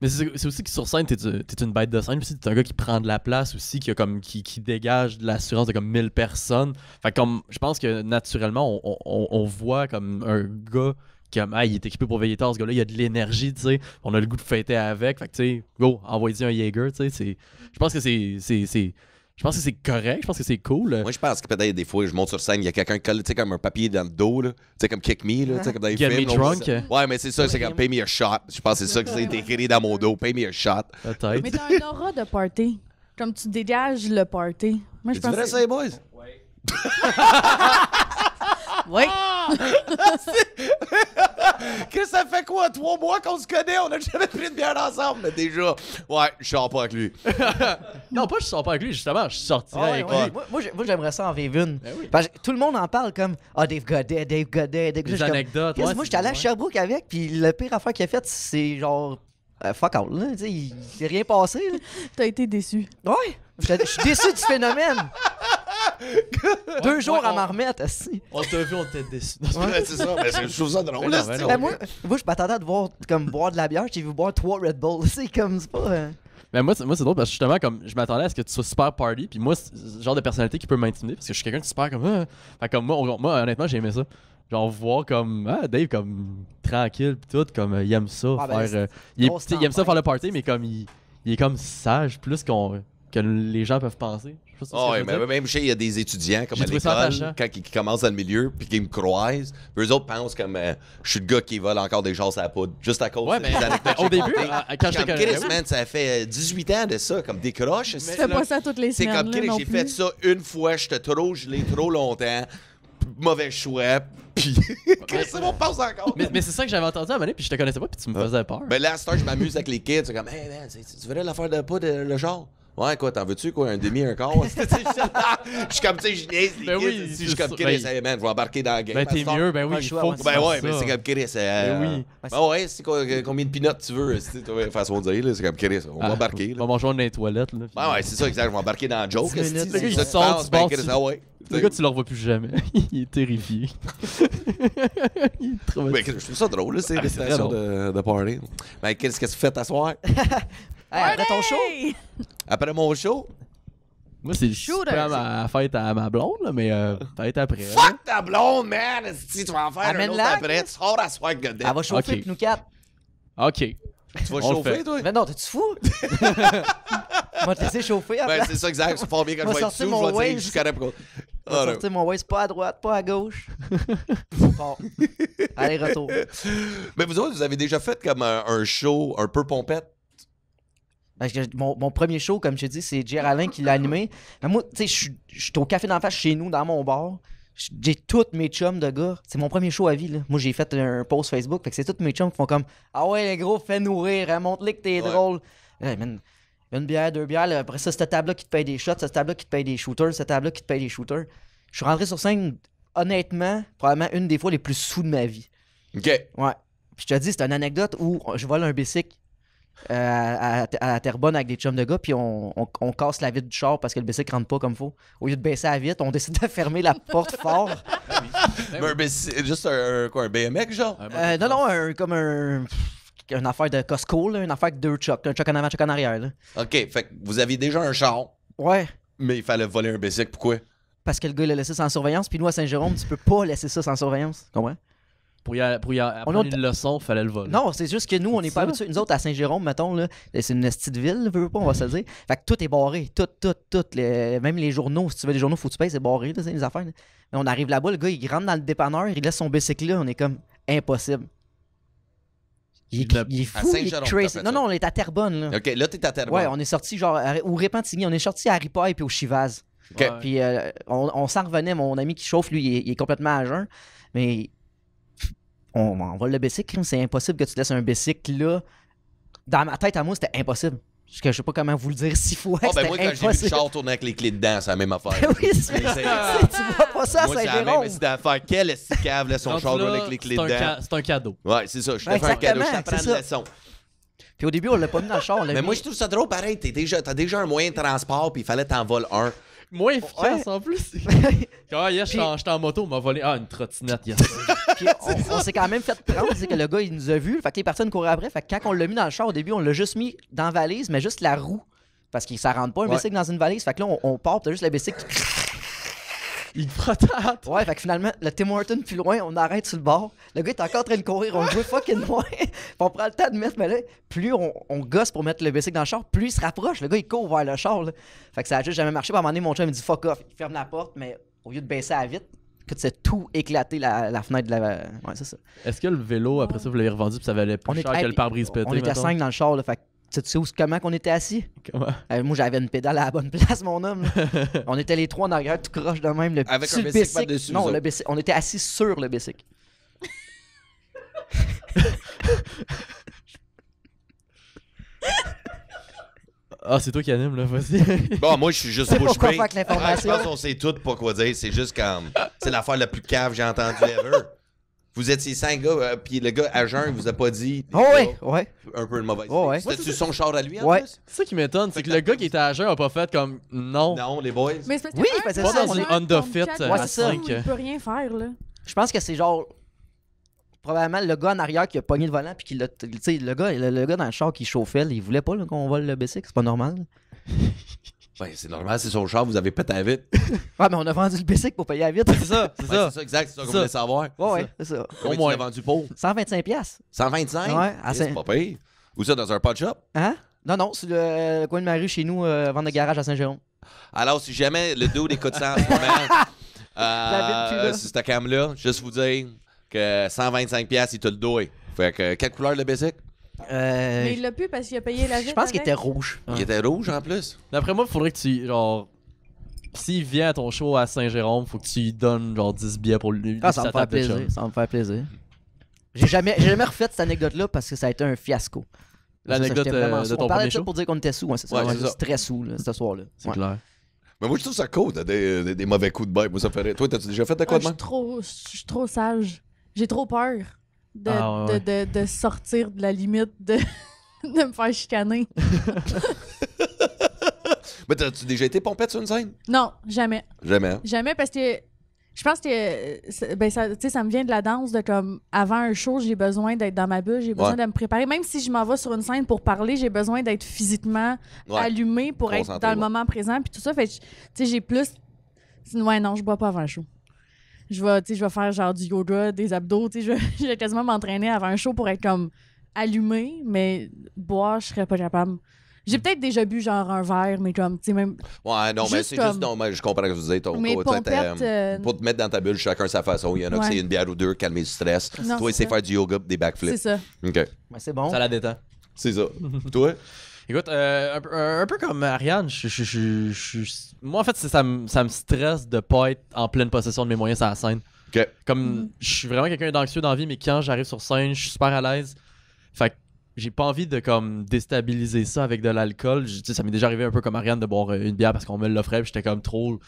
Mais c'est aussi que sur scène, t'es une bête de scène. Puis t'es un gars qui prend de la place aussi, qui dégage de l'assurance de comme 1000 personnes. Fait que comme, je pense que naturellement, on voit comme un gars qui il est équipé pour veiller tard, ce gars-là, il a de l'énergie, tu sais. On a le goût de fêter avec. Fait que, tu sais, go, envoyez un Jaeger, tu sais. Je pense que c'est. Je pense que c'est correct, je pense que c'est cool. Moi, je pense que peut-être des fois, je monte sur scène, il y a quelqu'un qui colle, tu sais, comme un papier dans le dos, là. Tu sais, comme Kick Me, là. Tu sais, comme dans les Get films. me là, drunk. Ouais, mais c'est ça, c'est comme Pay me a shot. Je pense que c'est ça que c'est écrit dans mon dos. Pay me a shot. Peut-être. Mais t'as un aura de party. Comme tu dégages le party. Moi, je Tu pense vrai que... ça, les boys? Oui. Que ça fait quoi? 3 mois qu'on se connaît, on a jamais pris de bière ensemble, mais déjà, ouais, je sors pas avec lui. Non, pas je sors pas avec lui, justement, je sortirais Ouais, avec ouais. lui. Moi, j'aimerais ça en vivre une. Ben oui. Parce que tout le monde en parle comme Dave Godet, Dave Godet, Dave Godet. Je Des suis comme, anecdotes. Chris, ouais, moi, c'est- j'étais allé à ouais. Sherbrooke avec, puis le pire affaire qu'il a fait, c'est genre. Fuck out, là. Tu sais, il s'est rien passé, là. T'as été déçu. Ouais. Je suis déçu du phénomène. 2 jours ouais, à m'en remettre, assis. On t'a vu, on était déçus. Ouais, c'est ça, mais je trouve ça drôle. Mais là, non, mais c'est- non. Ben, moi, je m'attendais à te voir comme boire de la bière, j'ai vu boire 3 Red Bull. C'est comme, c'est pas. Mais moi, c'est drôle parce que justement, comme je m'attendais à ce que tu sois super party, puis moi, c'est le genre de personnalité qui peut m'intimider parce que je suis quelqu'un de super comme. Fait comme moi, honnêtement, j'ai aimé ça. Genre, voir comme. Dave, comme tranquille, pis tout, comme il aime ça. Ah, ben, faire, il grosse aime ça tempête. faire le party, mais comme il est comme sage plus que les gens peuvent penser. Je sais pas si Ah c'est ouais, ce que je veux mais même chez il y a des étudiens comme J'ai à trouvé ça l'école, attachant. quand ils commencent dans le milieu, puis qu'ils me croisent, eux autres pensent comme je suis le gars qui vole encore des choses à la poudre, juste à cause Ouais, des mais anecdotes que au j'ai début, contées. quand Je suis j'étais comme Chris, oui. man, ça fait 18 ans de ça, comme des croches. Tu c'est fais là. pas ça toutes les C'est semaines. comme là, Chris, non j'ai plus. fait ça une fois, j'étais trop gelé trop longtemps, mauvais choix, puis Chris, c'est mon passe encore. Mais c'est ça que j'avais entendu à un moment donné, puis je te connaissais pas, puis tu me faisais peur. Ben là, à cette heure, je m'amuse avec les kids. C'est comme, hey man, tu verrais l'affaire de pas le genre? Ouais, quoi, t'en veux-tu, quoi, un demi, un quart? Tu sais, je suis comme, tu sais, je niaise les Ben kids. oui, Si je suis c'est comme, ça. Chris, Ben, hey man, je vais embarquer dans la game. Ben à t'es cette heure. mieux, ben oui, Pas le il choix, faut ouais. que tu Ben fasses ouais, mais ça. c'est comme Chris. Ben oui. Ben ouais, c'est quoi, combien de peanuts tu veux? Tu sais, façon de dire, là, c'est comme Chris, on va embarquer. On Là. va manger dans les toilettes. Là, puis- Ben ouais, c'est ça, exact, je vais embarquer dans la joke. 10 minutes, esti, le c'est gars, ça il que sort tu penses, du ben bar, Chris, tu- ah ouais. Le gars, tu le revois plus jamais. Il est terrifié. Il est trop Ben, je trouve ça drôle, là, c'est Ah, des c'est stations très de party. Ben, qu'est-ce que tu fais t'asseoir? Hey, après ton show, Hey! Après mon show? Moi, c'est Shooter. pas ma fête à ma blonde, là, mais peut-être après. Fuck ta blonde, man! Si tu vas en faire un autre Amène-la, après, tu sors à soir avec Godet. elle va chauffer Ok. avec nous 4. Ok. Tu vas On le chauffer, fait. toi? Mais non, t'es-tu fou? On va te laisser chauffer Ben, après. c'est ça, exact. C'est pas bien quand On je vais va être sortir sous, mon je vais dire, Waze. je suis correct pour... On va Ah, non. sortir mon Waze pas à droite, pas à gauche. On part. Aller-retour. Mais vous autres, vous avez déjà fait comme un show un peu pompette? Parce que mon premier show, comme je te dis, c'est J.R. Alain qui l'a animé. Mais moi, tu sais, je suis au Café d'en face chez nous, dans mon bar. J'ai tous mes chums de gars. C'est mon premier show à vie, là. Moi, j'ai fait un post Facebook. Fait que c'est tous mes chums qui font comme Ah ouais, les gros, fais-nous rire, hein, montre-les que t'es Ouais. drôle. Hey, man, une bière, 2 bières. Là, après ça, cette table-là qui te paye des shots, cette table-là qui te paye des shooters, cette table-là qui te paye des shooters. Je suis rentré sur scène, honnêtement, probablement une des fois les plus sous de ma vie. OK. Ouais. Puis je te dis, c'est une anecdote où je vole un bicycle à Terrebonne avec des chums de gars, puis on casse la vitre du char parce que le bicycle rentre pas comme faut. Au lieu de baisser la vitre, on décide de fermer la porte fort. Mais c'est juste un BMX, genre? Non, comme une affaire de Costco, là, une affaire avec 2 chocs. Un choc en avant, un choc en arrière. Là. OK, fait que vous aviez déjà un char, Ouais. mais il fallait voler un bicycle. Pourquoi? Parce que le gars, il l'a laissé sans surveillance, puis nous, à Saint-Jérôme, tu peux pas laisser ça sans surveillance. Tu comprends? Pour y apprendre une leçon, fallait le voler. Non, c'est juste que nous, on n'est pas ça? habitués. Nous autres, à Saint-Jérôme, mettons, là, c'est une petite ville, veux pas, on va se le dire. Fait que tout est barré. Tout. Même les journaux, si tu veux les journaux, faut que tu payes, c'est barré, là, c'est les affaires. Là. Mais on arrive là-bas, le gars, il rentre dans le dépanneur, il laisse son bicycle là, on est comme impossible. Il est À fou, il est Saint-Jérôme, t'as crazy. fait Non, ça. on est à Terrebonne, là. OK, là, t'es à Terrebonne. Ouais, on est sorti genre au Repentigny, on est sorti à Ripaille puis au Chivaz. OK. Ouais. Puis on s'en revenait, mon ami qui chauffe, lui, il est complètement à jeun. Mais on vole le bicycle, c'est impossible que tu laisses un bicycle là. Dans ma tête à moi, c'était impossible. Je sais pas comment vous le dire 6 fois. Ah, ben c'était moi, quand j'ai vu le impossible. char tourner avec les clés dedans, c'est la même affaire. Oui, tu vois pas ça à Moi, c'est la même Saint-Jérôme. petite affaire. Quel cave laisse son Rendu char là, tourner avec les clés c'est un dedans? c'est un cadeau. Ouais, c'est ça. Je te Ouais, fais un cadeau. Je exactement, t'apprends c'est une ça. leçon. Puis au début, on l'a pas mis dans le char. On l'a Mais mis... moi, je trouve ça drôle, pareil. T'as déjà un moyen de transport, puis il fallait t'en voler un. Moins efficace Ouais. en plus. Ah, yes, j'étais en moto, on m'a volé. Ah, une trottinette, yes. Puis on s'est quand même fait prendre, c'est que le gars, il nous a vus. Fait que les personnes couraient après. Fait que quand on l'a mis dans le char, au début, on l'a juste mis dans la valise, mais juste la roue. Parce que ça rentre pas un Ouais. bicycle dans une valise. Fait que là, on part, pis t'as juste le bicycle qui... Il frotte. Ouais, fait que finalement, le Tim Horton plus loin, on arrête sur le bord. Le gars est encore en train de courir, on le voit fucking loin. Puis on prend le temps de mettre, mais là, plus on gosse pour mettre le bicycle dans le char, plus il se rapproche. Le gars, il court vers le char. Là. Fait que ça a juste jamais marché. Puis à un moment donné, mon chum me dit fuck off. Il ferme la porte, mais au lieu de baisser à vite, que tu sais tout éclater la fenêtre de la. Ouais, c'est ça. Est-ce que le vélo, après ça, vous l'avez revendu puis ça valait plus cher que le pare-brise pété? On était 5 dans le char, là. Fait que tu sais comment qu'on était assis? Comment? Moi, j'avais une pédale à la bonne place, mon homme. On était les trois en arrière, tout croche de même. Avec un bicycle par-dessus. Non, on était assis sur le bicycle. Ah, c'est toi qui anime, là, vas-y. Bon, moi, je suis juste C'est bouche pourquoi bée. faire que l'information. Je pense qu'on sait tout pas quoi dire. C'est juste comme... C'est l'affaire la plus cave que j'ai entendue ever. Vous étiez 5 gars, puis le gars à jeun, il vous a pas dit... Oh ouais, ouais. Un peu de mauvaise Oh ouais. C'était-tu son char à lui, en Ouais. plus? C'est ça qui m'étonne, c'est que le gars qui était à jeun a pas fait comme non. Non, les boys. Mais c'est parce que Oui, un, parce que Pas ça, dans on une est- Honda Fit Ouais, à c'est ça. 5. Il peut rien faire, là. Je pense que c'est genre... Probablement le gars en arrière qui a pogné le volant puis qui l'a... Tu sais, le gars dans le char qui chauffait, là, il voulait pas là, qu'on vole le bicycle, c'est pas normal. Ben, c'est normal, c'est son char, vous avez pété à vite. Ouais, mais on a vendu le bicycle pour payer à vite. C'est ça, c'est Ouais, ça. c'est ça, exact, c'est ça qu'on Ça. voulait savoir. Ouais, c'est ça. Combien tu moins. l'as vendu pour? 125 piastres. 125? Ouais, à C'est Saint- pas pire. Où ça, dans un pot shop? Hein? Non, c'est le coin de ma rue chez nous, vente de garage à Saint-Jérôme. Alors, si jamais le dude écoute ça en ce moment, J'habite plus là. sur cette cam-là, juste vous dire que 125$, il te le doit. Fait que, quelle couleur le bicycle? Mais il l'a pu parce qu'il a payé la vie. Je pense qu'il était rouge. Il était rouge en plus. D'après moi, il faudrait que tu. Genre. S'il vient à ton show à Saint-Jérôme, faut que tu lui donnes genre 10 billets pour lui. Ah, ça va me faire plaisir. Ça va me faire plaisir. J'ai jamais refait cette anecdote-là parce que ça a été un fiasco. L'anecdote Ça, j'étais vraiment de sous. ton On parlait premier de ça show. pour dire qu'on était sous. Hein, c'est ça. Ouais, Ouais, c'est ça. très sous là, ce soir-là. C'est Ouais. clair. Mais moi, je trouve ça cool, des mauvais coups de bike. Moi, ça me ferait. Toi, t'as-tu déjà fait de quoi de même? Je suis trop sage. J'ai trop peur de, Ah, ouais. de sortir de la limite de, de me faire chicaner. Mais t'as-tu déjà été pompette sur une scène? Non, jamais. Jamais. Jamais parce que je pense que ben ça, tu sais, ça me vient de la danse de comme avant un show, j'ai besoin d'être dans ma bulle, j'ai besoin Ouais. de me préparer. Même si je m'en vais sur une scène pour parler, j'ai besoin d'être physiquement Ouais. allumé pour être Concentré, dans le ouais. moment présent puis tout ça. Fait que, tu sais, j'ai plus. Ouais, non, je bois pas avant un show. Je vais faire genre du yoga, des abdos, tu sais, je vais quasiment m'entraîner avant un show pour être comme allumé, mais boire, je serais pas capable. J'ai peut-être déjà bu genre un verre, mais comme, tu sais, même. Ouais, non, mais Juste c'est comme- juste. Non, mais je comprends ce que vous dites. Mais pompette, Pour te mettre dans ta bulle, chacun sa façon. Il y en a Ouais. qui c'est une bière ou deux, calmer le stress. Non, Toi, c'est c'est ça. faire du yoga, des C'est backflips. ça. OK. Ouais, c'est bon. Ça la détend. C'est ça. Toi? Écoute, un peu comme Ariane, moi en fait, ça me stresse de pas être en pleine possession de mes moyens sur la scène. OK. Comme je suis vraiment quelqu'un d'anxieux dans la vie, mais quand j'arrive sur scène, je suis super à l'aise. Fait que j'ai pas envie de comme déstabiliser ça avec de l'alcool. Tu sais, ça m'est déjà arrivé un peu comme Ariane de boire une bière parce qu'on me l'offrait, puis j'étais comme trop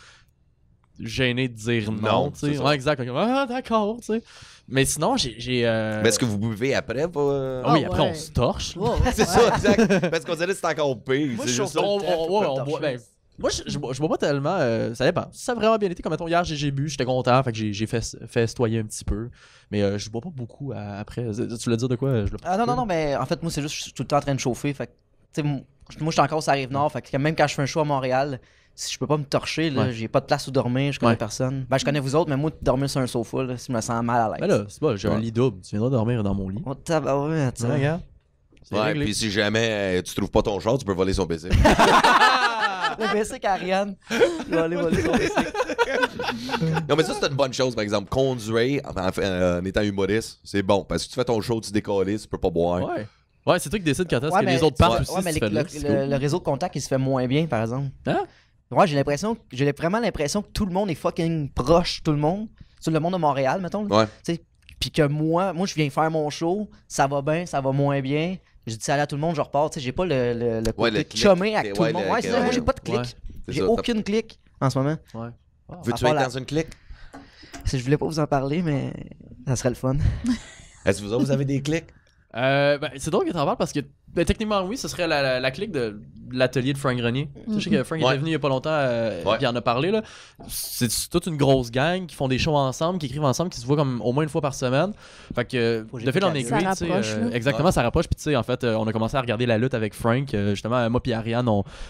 gêné de dire Non, non, tu c'est sais. ça. Ouais, exact. Comme, ah, d'accord, tu sais. Mais sinon, j'ai Mais est-ce que vous buvez après? Pas... Ah oui, Ah, après ouais. on se torche. là. C'est ça, exact. Parce qu'on dirait que c'est encore pire. Moi, C'est je juste chauffe ça. tout le temps, Ouais, faut on pas boit. torcher. Ben, moi, je bois pas tellement. Ça dépend. Si ça a vraiment bien été, comme mettons, hier, j'ai bu, j'étais content, fait que j'ai festoyer un petit peu. Mais je bois pas beaucoup après. Tu voulais dire de quoi? Ah non, mais en fait, moi, c'est juste que je suis tout le temps en train de chauffer. Fait que, tu sais, moi, je suis encore sur la Rive-Nord. Fait que même quand je fais un show à Montréal, si je peux pas me torcher, là, Ouais. j'ai pas de place où dormir, je connais Ouais. personne. Ben, je connais vous autres, mais moi, dormir sur un sofa, là, si je me sens mal à l'aise. Ben là, c'est pas, j'ai un Ouais. lit double. Tu viendras dormir dans mon lit. Oh, tabarouette, Ouais, ça. regarde. C'est Ouais, réglé. puis si jamais tu trouves pas ton char, tu peux voler son bicycle. Le bicycle à Ariane. Je vais aller voler son bicycle. Non, mais ça, c'est une bonne chose, par exemple. Conduire en étant humoriste, c'est bon. Parce que tu fais ton show, tu décolles, tu peux pas boire. Ouais. Ouais, c'est toi qui décides quand est-ce Ouais, que mais- les autres partent ouais, aussi. ouais, mais si tu fais là, c'est cool. le réseau de contact, il se fait moins bien, par exemple. Hein? Ouais, j'ai vraiment l'impression que tout le monde est fucking proche, tout le monde. Sur le monde de Montréal, mettons. là. Ouais. Tu sais, puis que moi, je viens faire mon show, ça va bien, ça va moins bien. Je dis salut à tout le monde, je repars. Tu sais, j'ai pas le côté le clic. chumé avec tout Ouais, le monde. le- Ouais, c'est ça, ouais. moi, j'ai pas de clic. Ouais. C'est J'ai ça, aucune clic en ce moment. Ouais. Veux-tu À être part dans une clique? Je voulais pas vous en parler, mais ça serait le fun. Est-ce que vous avez des clics? Ben, c'est drôle que t'en parles parce que Ben, techniquement, oui, ce serait la clique de l'atelier de Frank Grenier. Tu sais, je sais que Frank était venu il y a pas longtemps, il en a parlé. Là. C'est toute une grosse gang qui font des shows ensemble, qui écrivent ensemble, qui se voient comme au moins une fois par semaine. Fait que, de fil en aiguille, Ça rapproche, exactement, ça rapproche. Puis, tu sais, en fait, on a commencé à regarder la lutte avec Frank. Justement, moi et Ariane,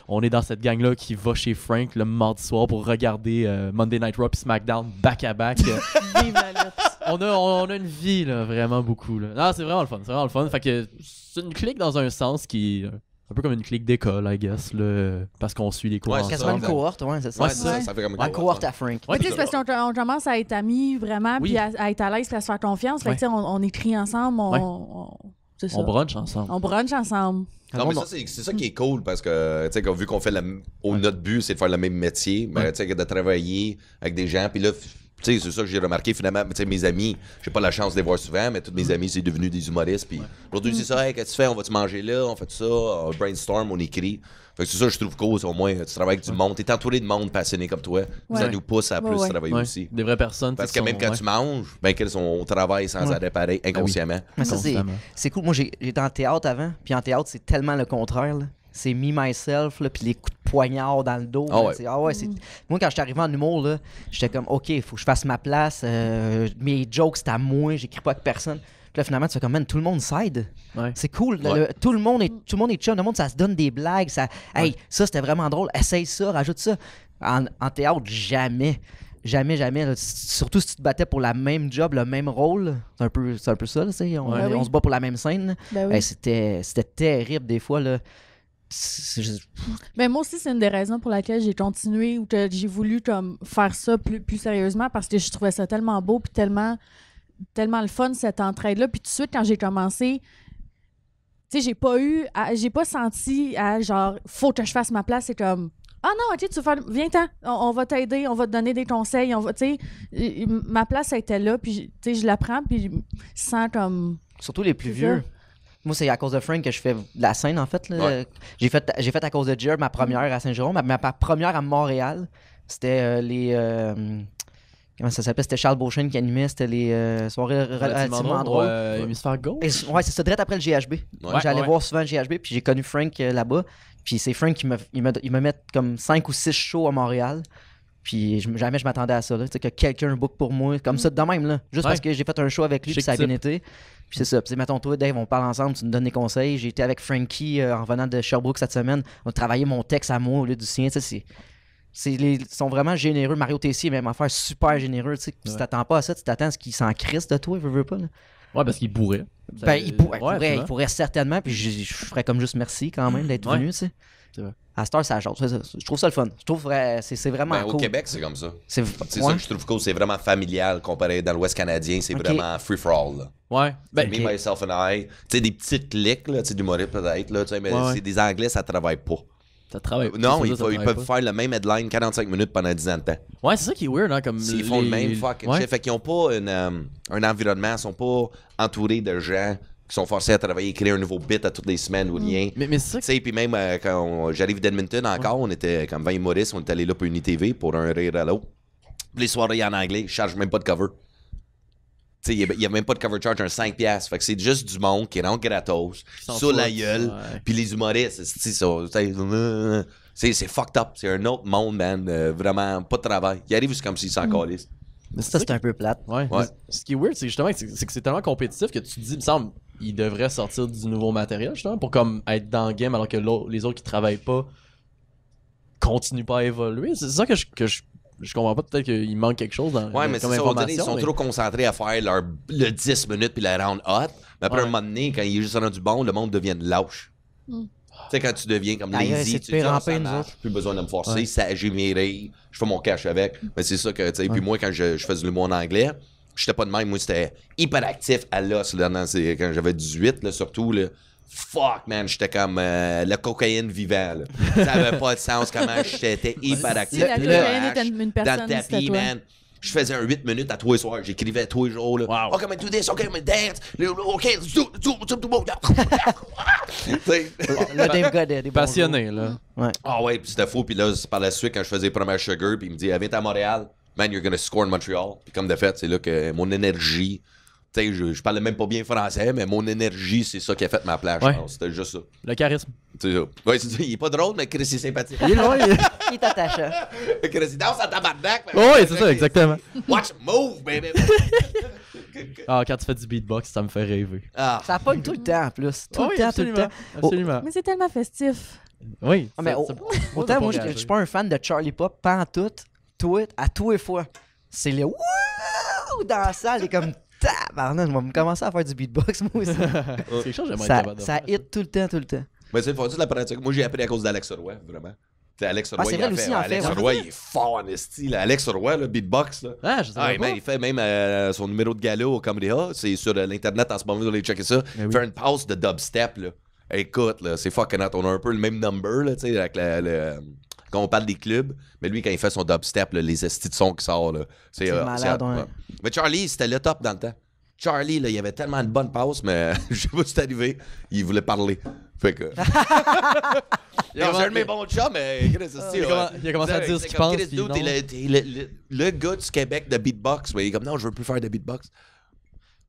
on est dans cette gang-là qui va chez Frank le mardi soir pour regarder Monday Night Raw et SmackDown back-à-back. Vive la lutte. On a une vie, là, vraiment beaucoup. Là. Non, c'est vraiment le fun. C'est vraiment le fun. Fait que c'est une clique dans un sens qui un peu comme une clique d'école, I guess, là, parce qu'on suit les cours ensemble. Quasiment une cohorte, ouais, c'est ça. Ouais, ça fait comme une La cohorte à Frank. Ouais, Tu sais, c'est parce qu'on commence à être amis vraiment, Oui. puis à être à l'aise, puis à se faire confiance. Fait que, tu sais, on écrit ensemble, c'est ça. on brunch ensemble. On brunch ensemble. Non, mais ça, c'est ça qui est cool parce que, tu sais, vu qu'on fait notre but, c'est de faire le même métier, mais tu sais, de travailler avec des gens, puis là, tu sais, c'est ça que j'ai remarqué finalement. Tu sais, mes amis, j'ai pas la chance de les voir souvent, mais tous mes amis, c'est devenu des humoristes. Puis aujourd'hui, c'est ça, hey, qu'est-ce que tu fais? On va-tu manger là? On fait ça? On brainstorm, on écrit. Fait que c'est ça, je trouve cool. Au moins, tu travailles avec du monde. T'es entouré de monde passionné comme toi. Ça nous pousse à plus travailler aussi. Des vraies personnes. Parce que même quand tu manges, ben, qu'elles sont au travail sans arrêt pareil, inconsciemment. Mais ça, c'est cool. Moi, j'étais en théâtre avant, puis en théâtre, c'est tellement le contraire, là. C'est me, myself, là, puis les coups de poignard dans le dos. Moi, quand j'étais arrivé en humour, là, j'étais comme, OK, il faut que je fasse ma place. Mes jokes, c'est à moi. J'écris pas avec personne. Puis là, finalement, tu fais comme, man, tout le monde s'aide. Ouais. C'est cool. Tout le monde est chum. Le monde, ça se donne des blagues. Hey, ça, c'était vraiment drôle. Essaye ça, rajoute ça. En théâtre, jamais. Jamais. Là. Surtout si tu te battais pour la même job, le même rôle. C'est un peu ça, là, on se bat pour la même scène. Ben oui. Hey, c'était terrible des fois, là. Mais moi aussi, c'est une des raisons pour laquelle j'ai continué ou que j'ai voulu comme, faire ça plus sérieusement parce que je trouvais ça tellement beau puis tellement le fun, cette entraide-là. Puis tout de suite, quand j'ai commencé, tu sais, j'ai pas senti genre, faut que je fasse ma place. C'est comme, ah non, ok, tu vas faire, viens-t'en, on va t'aider, on va te donner des conseils, tu sais, ma place était là, puis tu sais, je la prends, puis sans comme... Surtout les plus vieux. Moi, c'est à cause de Frank que je fais de la scène, en fait. Là. Ouais. J'ai fait à cause de Jer ma première à Saint-Jérôme. Ma première à Montréal, c'était comment ça s'appelait? C'était Charles Beauchesne qui animait. C'était les soirées relativement drôles. Hémisphère gauche? Ouais, c'est ça, direct après le GHB. Ouais, j'allais voir souvent le GHB, puis j'ai connu Frank là-bas. Puis c'est Frank qui me met comme 5 ou 6 shows à Montréal. Puis jamais je m'attendais à ça, là. Tu sais, que quelqu'un book pour moi, comme ça, de même, là. Juste parce que j'ai fait un show avec lui, puis ça a bien été. Puis c'est ça. Puis mettons, toi, Dave, on parle ensemble, tu nous donnes des conseils. J'ai été avec Frankie en revenant de Sherbrooke cette semaine. On a travaillé mon texte à moi au lieu du sien. Tu sais, ils sont vraiment généreux. Mario Tessier, même affaire, super généreux. Tu sais, tu t'attends pas à ça, tu t'attends à ce qu'il s'en crisse de toi, il veut pas, là. Ouais, parce qu'il pourrait. Ben, il pourrait certainement. Puis je ferais comme juste merci quand même d'être venu, tu sais. À cette heure, ça change. Je trouve ça le fun. Je trouve c'est vraiment cool. Au Québec, c'est comme ça. C'est ça que je trouve cool. C'est vraiment familial comparé dans l'Ouest canadien. C'est vraiment free-for-all. Là. Ouais. Ben, me, myself and I. Tu sais, des petites clics d'humoristes peut-être. Là, mais c'est des Anglais, ça travaille pas. Ça travaille pas. Non, ils peuvent faire le même headline 45 minutes pendant 10 ans de temps. Ouais, c'est ça qui est weird. Hein, comme ils font le même fucking shit. Fait qu'ils n'ont pas un environnement. Ils sont pas entourés de gens qui sont forcés à travailler, créer un nouveau bit à toutes les semaines ou rien. Mais c'est ça. Tu sais, puis même quand j'arrive d'Edmonton encore, on était comme 20 humoristes, on est allé là pour UniTV pour un rire à l'autre. Les soirées en anglais, je charge même pas de cover. Tu sais, il n'y a même pas de cover charge, un 5$. Fait que c'est juste du monde qui rentre gratos, sur la gueule, puis les humoristes, c'est fucked up. C'est un autre monde, man. Vraiment, pas de travail. Ils arrivent, c'est comme s'ils s'en calissent. Mais ça, c'est un peu plate. Ouais. Ce qui est weird, c'est justement que c'est tellement compétitif que tu te dis, il me semble, il devrait sortir du nouveau matériel, justement, pour comme être dans le game alors que les autres qui travaillent pas continuent pas à évoluer. C'est ça que je comprends pas. Peut-être qu'il manque quelque chose dans mais c'est ça, on dirait, ils sont trop concentrés à faire le 10 minutes puis la round hot. Mais après un moment donné, quand il est juste rendu bon, le monde devient lâche. Tu sais, quand tu deviens comme lazy, tu dis, ça marche, plus besoin de me forcer, ça, j'ai mes rires, je fais mon cash avec. Mais c'est ça que, tu sais, puis moi, quand je faisais le mot en anglais, j'étais pas de même, moi, c'était hyper actif à l'os, là, quand j'avais 18, là, surtout, là. Fuck, man, j'étais comme la cocaïne vivant, là. Ça avait pas de sens comment j'étais hyper actif. La cocaïne était une personne, dans le tapis, man. Je faisais un 8 minutes à tous les soirs. J'écrivais tous les jours. Là. Wow. OK, mais do this. OK, mais dance. OK, le Dave Godet. Passionné, là. Ouais. Ah ouais, puis c'était fou. Puis là, par la suite, quand je faisais les premières Sugar, puis il me dit, viens à Montréal. Man, you're gonna score in Montreal. Puis comme de fait, c'est là que mon énergie Tu sais, je parlais même pas bien français, mais mon énergie, c'est ça qui a fait ma place, je Ouais. pense. C'était juste ça. Le charisme. C'est ça. Ouais, c'est ça. Il est pas drôle, mais Chris, il est sympathique. Il est loin. Il est attachant. Chris, il danse en tabarnak. Oui, c'est ça, exactement. Watch move, baby. Ah, quand tu fais du beatbox, ça me fait rêver. Ah. Ça pogne tout le temps en plus. Tout Oui, le temps, absolument. tout le temps. Absolument. Mais c'est tellement festif. Oui. Ah, mais autant moi, je suis pas un fan de Charlie Pop, pas en tout. Tweet, à tous les fois. C'est le wouh dans la salle, et comme tabarnak, je vais me commencer à faire du beatbox, moi aussi. C'est quelque chose que j'aimerais être ça capable de ça faire. hit tout le temps, tout le temps. Mais c'est le fun, la pratique. Moi, j'ai appris à cause d'Alex Roy, vraiment. T'sais, Alex Roy, c'est il vrai, en lui aussi, fait. il en fait, Alex ouais. Roy, il est fort en esti. Là. Alex Roy, le beatbox. Là. Ah, je sais Ah, pas. man, il fait même son numéro de gala au Comedy Hall. C'est sur l'Internet en ce moment, vous allez checker ça. Mais Il oui. fait une pause de dubstep. Là. Écoute, là, c'est fucking hot. On a un peu le même number là, avec quand on parle des clubs. Mais lui, quand il fait son dubstep, là, les estis de son qui sortent, là, c'est malade, hot, ouais. Mais Charlie, c'était le top dans le temps. Charlie, là, il avait tellement une bonne passe, mais je sais pas si c'est arrivé. Il voulait parler. Fait que. C'est un de mes bons chums, mais Chris, c'est il a commencé à dire ce qu'il pense, Chris, puis dude, non. t'es le gars du Québec de beatbox, mais il est comme non, je veux plus faire de beatbox.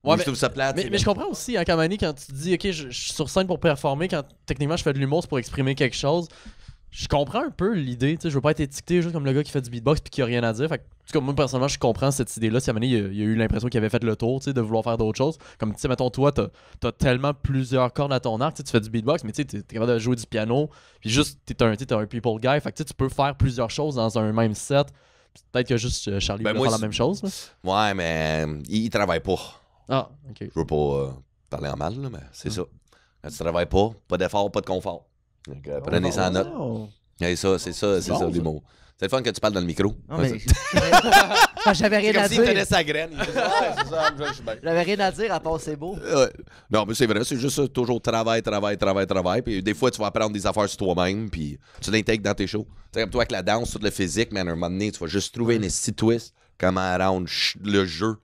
Ouais, Je trouve ça plate. Mais je comprends aussi, hein, Kamani, quand tu dis, OK, je suis sur scène pour performer, quand techniquement je fais de l'humour, c'est pour exprimer quelque chose. Je comprends un peu l'idée, tu sais, je veux pas être étiqueté juste comme le gars qui fait du beatbox puis qui a rien à dire. Fait que, en tout cas, moi, personnellement, je comprends cette idée-là. Si à un moment donné, il a eu l'impression qu'il avait fait le tour, tu sais, de vouloir faire d'autres choses. Comme, tu sais, mettons, toi, t'as tellement plusieurs cordes à ton arc, tu sais, tu fais du beatbox, mais tu sais, t'es capable de jouer du piano, puis juste, t'es un people guy. Fait que, tu sais, tu peux faire plusieurs choses dans un même set. Peut-être que juste Charlie Ben, veut moi, faire la même chose, là. Ouais, mais il travaille pas. Ah, OK. Je veux pas parler en mal, là, mais c'est ça. Quand tu travailles pas d'effort, pas de confort. Donc, prenez ça en note. Oh. Et ça, c'est ça bon, l'humour. C'est le fun que tu parles dans le micro. Non, Ouais, mais... ça- J'avais c'est rien comme à s'il me dire. donnait sa graine. Il faisait, ouais, c'est ça, je suis bien. J'avais rien à dire à part c'est beau. Ouais. Non, mais c'est vrai, c'est juste ça, toujours travail. Puis des fois, tu vas apprendre des affaires sur toi-même, puis tu l'intègres dans tes shows. Tu sais, comme toi avec la danse, tout le physique, mais à un moment donné, tu vas juste trouver une petite twist, comment rendre le jeu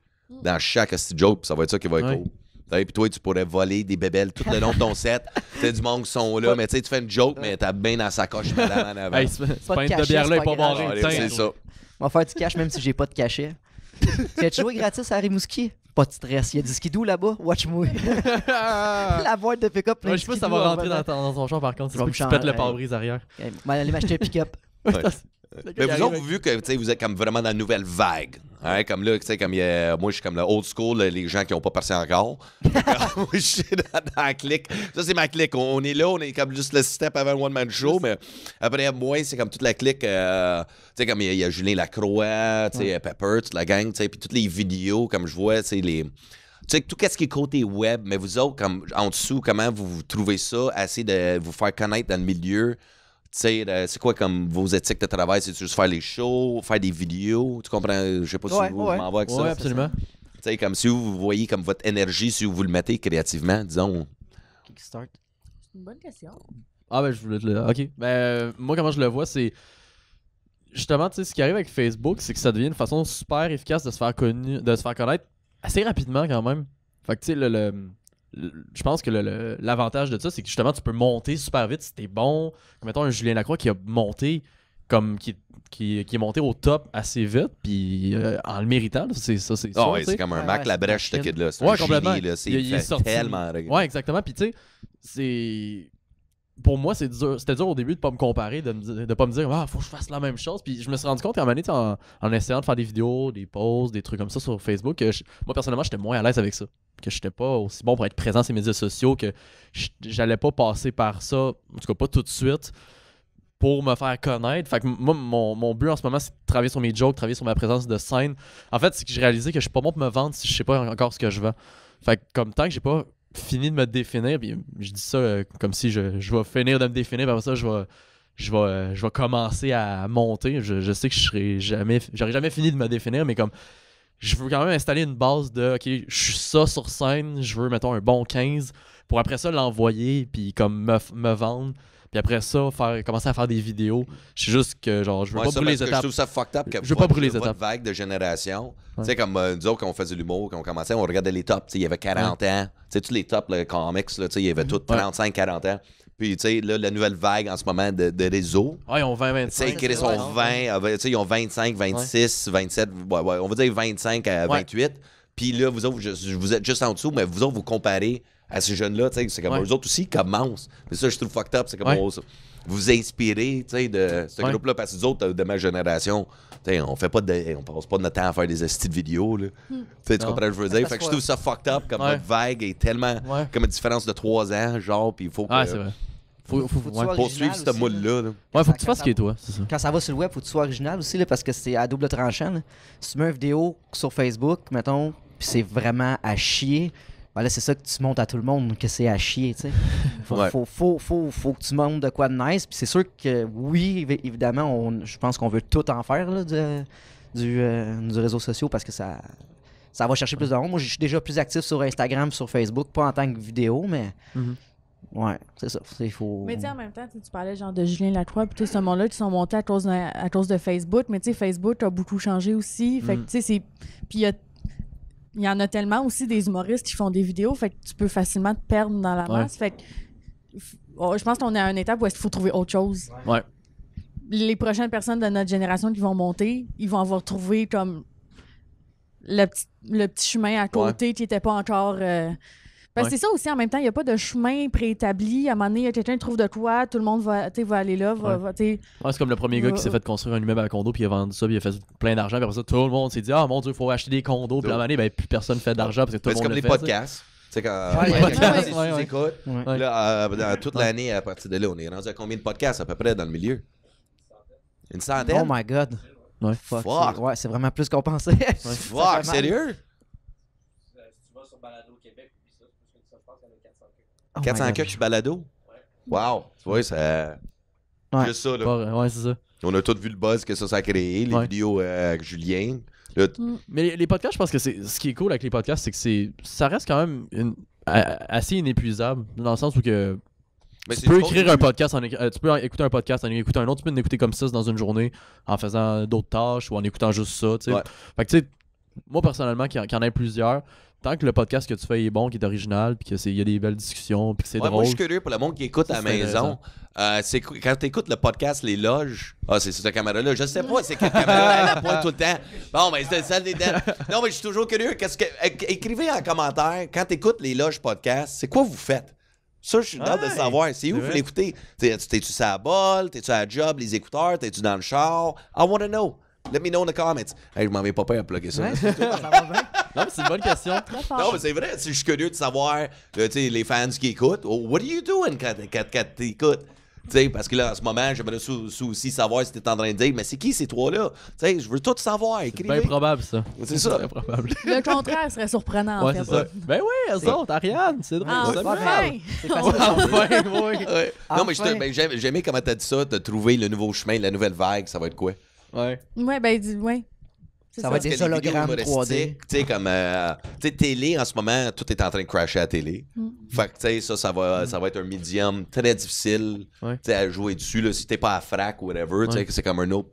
dans chaque esti joke, puis ça va être ça qui va être Ouais. cool. Puis toi, tu pourrais voler des bébelles tout le long de ton set. Tu sais, du monde qui sont là, mais tu sais, tu fais une joke, mais t'as bien dans sa coche, madame, en avant. Hey, c'est Pas de pas une de cachet, bière là c'est est pas pas grave. barré. Allez, Tiens. c'est ça. On va faire du cash même si j'ai pas de cachet. Tu as joué gratis à Rimouski? Pas de stress. Il y a du skidoo là-bas. Watch-moi. La boîte de pick-up plein Ouais, de je sais pas si ça skidoo va en rentrer venant. dans ton champ par contre. Je C'est vais pas que tu me pètes le changer. pare-brise arrière. Je vais aller m'acheter un pick-up. Mais vous autres, vu que tu sais, vous êtes comme vraiment dans la nouvelle vague. Hein, comme là, tu sais, comme moi, je suis comme le old school, les gens qui n'ont pas percé encore. Moi, je suis dans la clique. Ça, c'est ma clique. On est là, on est comme juste le step avant le one-man show, mais après, moi, c'est comme toute la clique. Tu sais, comme il y a Julien Lacroix, tu sais, Pepper, toute la gang, tu sais, puis toutes les vidéos, comme je vois, tu sais, tu sais, tout ce qui est côté web, mais vous autres, comme en dessous, comment vous trouvez ça, essayer de vous faire connaître dans le milieu? Tu sais, c'est quoi comme vos éthiques de travail? C'est juste faire les shows, faire des vidéos? Tu comprends? Je sais pas si Ouais, vous ouais. m'en va avec ça. Ouais, absolument. Tu sais, comme si vous voyez comme votre énergie, si vous le mettez créativement, disons. Kickstart. C'est une bonne question. Ah ben je voulais te le... Ok. Ben moi comment je le vois c'est justement tu sais ce qui arrive avec Facebook c'est que ça devient une façon super efficace de se faire de se faire connaître assez rapidement quand même. Fait que tu sais je pense que l'avantage de ça c'est que justement tu peux monter super vite si t'es bon. Comme mettons un Julien Lacroix qui a monté comme qui est monté au top assez vite puis en le méritant là, c'est ça c'est Ah sûr, ouais, tu sais. c'est comme un Ouais, Mac ouais, Labrèche, ce c'est une kid-là. C'est Ouais, un complètement. génie, là. C'est Il est sorti. tellement... Ouais, exactement. Puis tu sais, c'est. Pour moi, c'était dur au début de pas me comparer, de pas me dire, ah, faut que je fasse la même chose. Puis je me suis rendu compte qu'à un moment donné, en essayant de faire des vidéos, des posts, des trucs comme ça sur Facebook, que moi, personnellement, j'étais moins à l'aise avec ça. Que j'étais pas aussi bon pour être présent sur les médias sociaux, que j'allais pas passer par ça, en tout cas pas tout de suite, pour me faire connaître. Fait que moi, mon but en ce moment, c'est de travailler sur mes jokes, travailler sur ma présence de scène. En fait, c'est que j'ai réalisé que je suis pas bon pour me vendre si je sais pas encore ce que je vends. Fait que comme tant que j'ai pas fini de me définir, puis je dis ça comme si je vais finir de me définir, puis après ça, je vais commencer à monter. Je sais que j'aurais jamais fini de me définir, mais comme je veux quand même installer une base de OK, je suis ça sur scène, je veux, mettons, un bon 15 pour après ça l'envoyer, puis comme me vendre. Puis après ça, commencer à faire des vidéos. Je sais juste que, genre, je veux pas brûler les Je étapes. trouve ça fucked up que Je veux pas brûler les votre étapes. vague de génération. Ouais. Tu sais, comme nous autres, quand on faisait de l'humour, quand on commençait, on regardait les tops. Tu sais, il y avait 40 ans. Tu sais, tous les tops, le comics, là, tu sais, il y avait tous 35-40 ans. Puis, tu sais, là, la nouvelle vague en ce moment de réseau. Ouais, ils ont 20-25. Tu sais, ils ont 20, tu sais, ils ont 25, 26, 27, on va dire 25 à 28. Puis là, vous autres, vous êtes juste en dessous, mais vous autres, vous comparez à ces jeunes-là, tu sais, c'est comme eux autres aussi, ils commencent. Mais ça, je trouve fucked up, c'est comme vous inspirez, tu sais, de ce groupe-là, parce que nous autres, de ma génération, tu sais, on passe pas de notre temps à faire des estis de vidéos, là. Tu sais, tu comprends ce que je veux dire? Fait que je trouve ça fucked up, comme notre vague est tellement, comme une différence de 3 ans, genre, puis il faut que... Ouais, c'est vrai. Faut poursuivre ce moule-là. Là. Ouais, faut que tu fasses ce qui est toi, c'est ça. Quand ça va sur le web, faut que tu sois original aussi, là, parce que c'est à double tranchant. Là. Si tu mets une vidéo sur Facebook, mettons, puis c'est vraiment à chier, ben là, c'est ça que tu montres à tout le monde, que c'est à chier, tu sais. Faut que tu montres de quoi de nice, puis c'est sûr que, oui, évidemment, je pense qu'on veut tout en faire, là, du réseau social, parce que ça va chercher plus de monde. Moi, je suis déjà plus actif sur Instagram, sur Facebook, pas en tant que vidéo, mais... Ouais, c'est ça. Faut... Mais tu sais, en même temps, tu parlais genre de Julien Lacroix, puis ce monde-là, qui sont montés à cause de Facebook, mais tu sais, Facebook a beaucoup changé aussi. Fait que tu sais, c'est. Puis il y en a tellement aussi des humoristes qui font des vidéos, fait que tu peux facilement te perdre dans la masse. Fait que je pense qu'on est à une étape où il faut trouver autre chose. Ouais. Les prochaines personnes de notre génération qui vont monter, ils vont avoir trouvé comme le petit chemin à côté qui n'était pas encore. Parce que c'est ça aussi, en même temps, il n'y a pas de chemin préétabli. À un moment donné, il y a quelqu'un qui trouve de quoi, tout le monde va aller là. C'est comme le premier gars qui s'est fait construire un immeuble à condo, puis il a vendu ça, puis il a fait plein d'argent, puis après ça, tout le monde s'est dit, ah mon Dieu, il faut acheter des condos, puis à un moment donné, ben, plus personne fait d'argent parce que tout le monde le fait. C'est comme les podcasts. Tu sais, quand les écoutes, là, toute l'année, à partir de là, on est rendu à combien de podcasts à peu près dans le milieu? Une centaine? Oh my God. Ouais. Fuck. Ouais, c'est vraiment plus qu'on pensait. Fuck, sérieux? 400 que je suis balado? Wow! Tu vois, c'est juste ça, là. Ouais, c'est ça. On a tous vu le buzz que ça a créé, les vidéos avec Julien. Là, Mais les podcasts, je pense que ce qui est cool avec les podcasts, c'est que ça reste quand même assez inépuisable, dans le sens où que tu peux écrire un podcast, tu peux écouter un podcast, en écouter un autre, tu peux en écouter comme ça dans une journée en faisant d'autres tâches ou en écoutant juste ça, tu sais. Fait que tu sais, moi personnellement, qui en ai plusieurs, tant que le podcast que tu fais est bon, qui est original, puis qu'il y a des belles discussions, puis que c'est drôle. Moi, je suis curieux pour le monde qui écoute à la maison. Quand tu écoutes le podcast Les Loges, c'est cette caméra-là. Je sais pas c'est quelle caméra, elle pointe tout le temps. Bon, mais c'est celle des Non, mais je suis toujours curieux. Écrivez en commentaire, quand tu écoutes Les Loges podcast, c'est quoi vous faites? Ça, je suis hâte de savoir. C'est où vous l'écoutez? T'es-tu sur la bol? T'es-tu à la job, les écouteurs? T'es-tu dans le char? I want to know. Let me know in the comments. Hey, je m'en vais pas à plugger ça. Ouais, ça va bien. Non, mais c'est une bonne question. Non, mais c'est vrai. Je suis curieux de savoir, les fans qui écoutent. What are you doing quand t'écoutes? Parce que là, en ce moment, j'aimerais aussi savoir si t'es en train de dire, mais c'est qui ces trois-là? Je veux tout savoir. Écrivez. C'est bien probable, ça. C'est ça. Bien probable. Le contraire serait surprenant, en fait. C'est ça. Ben oui, elles autres, Ariane, c'est drôle. Enfin! C'est facile. Ouais. Non, mais j'ai aimé comment t'as dit ça, de trouver le nouveau chemin, la nouvelle vague, ça va être quoi? Ouais. Ouais, ben, ouais. Ça va être des hologrammes 3D. Tu sais, comme, télé, en ce moment, tout est en train de crasher à la télé. Fait que, tu sais, ça va être un médium très difficile, à jouer dessus, là, si t'es pas à frac ou whatever, tu sais, que c'est comme un autre.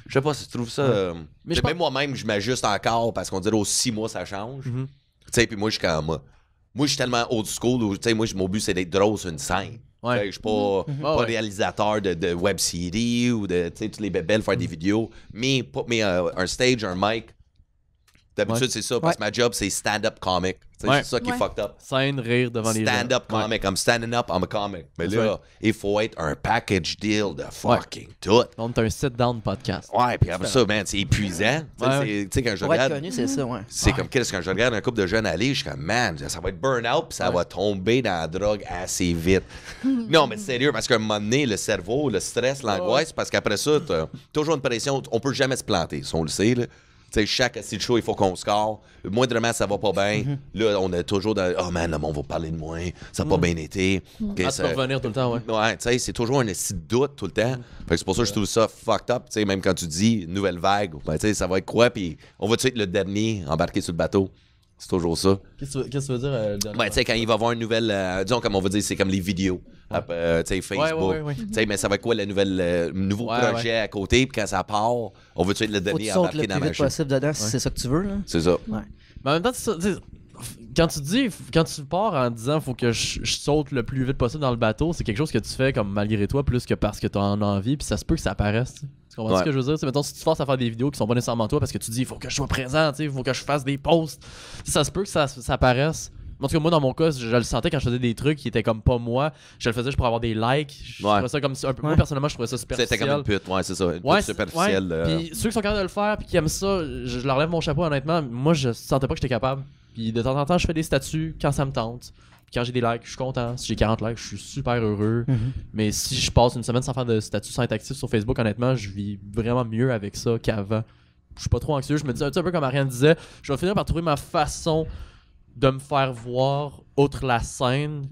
Je sais pas si tu trouves ça. Mais même moi-même, je m'ajuste encore parce qu'on dirait aux 6 mois, ça change. Tu sais, puis moi, je suis comme. Moi, je suis tellement old school où, tu sais, moi, mon but, c'est d'être drôle sur une scène. Je suis pas réalisateur de web CD ou de toutes les bébelles faire des vidéos, mais un stage, un mic. D'habitude, c'est ça, parce que ma job, c'est stand-up comic. C'est ça qui est fucked up. Scène, rire devant les gens. Stand-up comic. I'm standing up, I'm a comic. Mais là, il faut être un package deal de fucking tout. On est un sit-down podcast. Ouais, puis après ça, man, c'est épuisant. Tu sais, quand je regarde. Pour être connu, c'est ça, ouais. C'est comme quand je regarde un couple de jeunes aller, je suis comme, man, ça va être burn-out, puis ça va tomber dans la drogue assez vite. Non, mais sérieux, parce qu'à un moment donné, le cerveau, le stress, l'angoisse, parce qu'après ça, t'as toujours une pression. On peut jamais se planter, si on le sait, là. T'sais, chaque assis de show, il faut qu'on score. Moindrement, ça va pas bien. Là, on est toujours dans oh man, le monde va parler de moi. Ça n'a pas bien été. Ça peut revenir tout le temps, ouais. Ouais, tu sais, c'est toujours un assis de doute tout le temps. Fait que c'est pour ça que je trouve ça fucked up. T'sais, même quand tu dis nouvelle vague, ben, ça va être quoi? Puis on va-tu être le dernier embarqué sur le bateau? C'est toujours ça. Qu'est-ce que tu veux dire? Ben, tu sais, quand il va y avoir une nouvelle. Disons, comme on va dire, c'est comme les vidéos. Tu sais, Facebook. Tu sais, mais ça va être quoi le nouveau projet à côté? Puis quand ça part, on veut-tu être le dernier embarqué dans la machine? Faut que tu sautes le plus vite possible dedans si c'est ça que tu veux. Là. C'est ça. Ouais. Mais en même temps, quand tu pars en disant faut que je saute le plus vite possible dans le bateau, c'est quelque chose que tu fais comme malgré toi plus que parce que tu en as envie, puis ça se peut que ça apparaisse. T'sais. Tu comprends ce que je veux dire? Mettons, si tu te forces à faire des vidéos qui sont pas nécessairement toi parce que tu dis il faut que je sois présent, il faut que je fasse des posts, ça se peut que ça apparaisse. En tout cas, moi, dans mon cas, je le sentais quand je faisais des trucs qui étaient comme pas moi. Je le faisais juste pour avoir des likes. Je trouvais ça comme un peu. Moi, personnellement, je trouvais ça superficiel. C'était comme une pute, ouais, c'est ça. Une pute superficielle. Puis ceux qui sont capables de le faire puis qui aiment ça, je leur lève mon chapeau, honnêtement. Moi, je sentais pas que j'étais capable. Puis de temps en temps, je fais des statuts quand ça me tente. Puis quand j'ai des likes, je suis content. Si j'ai 40 likes, je suis super heureux. Mais si je passe une semaine sans faire de statut, sans être actif sur Facebook, honnêtement, je vis vraiment mieux avec ça qu'avant. Je suis pas trop anxieux. Je me dis un peu comme Ariane disait, je vais finir par trouver ma façon de me faire voir outre la scène,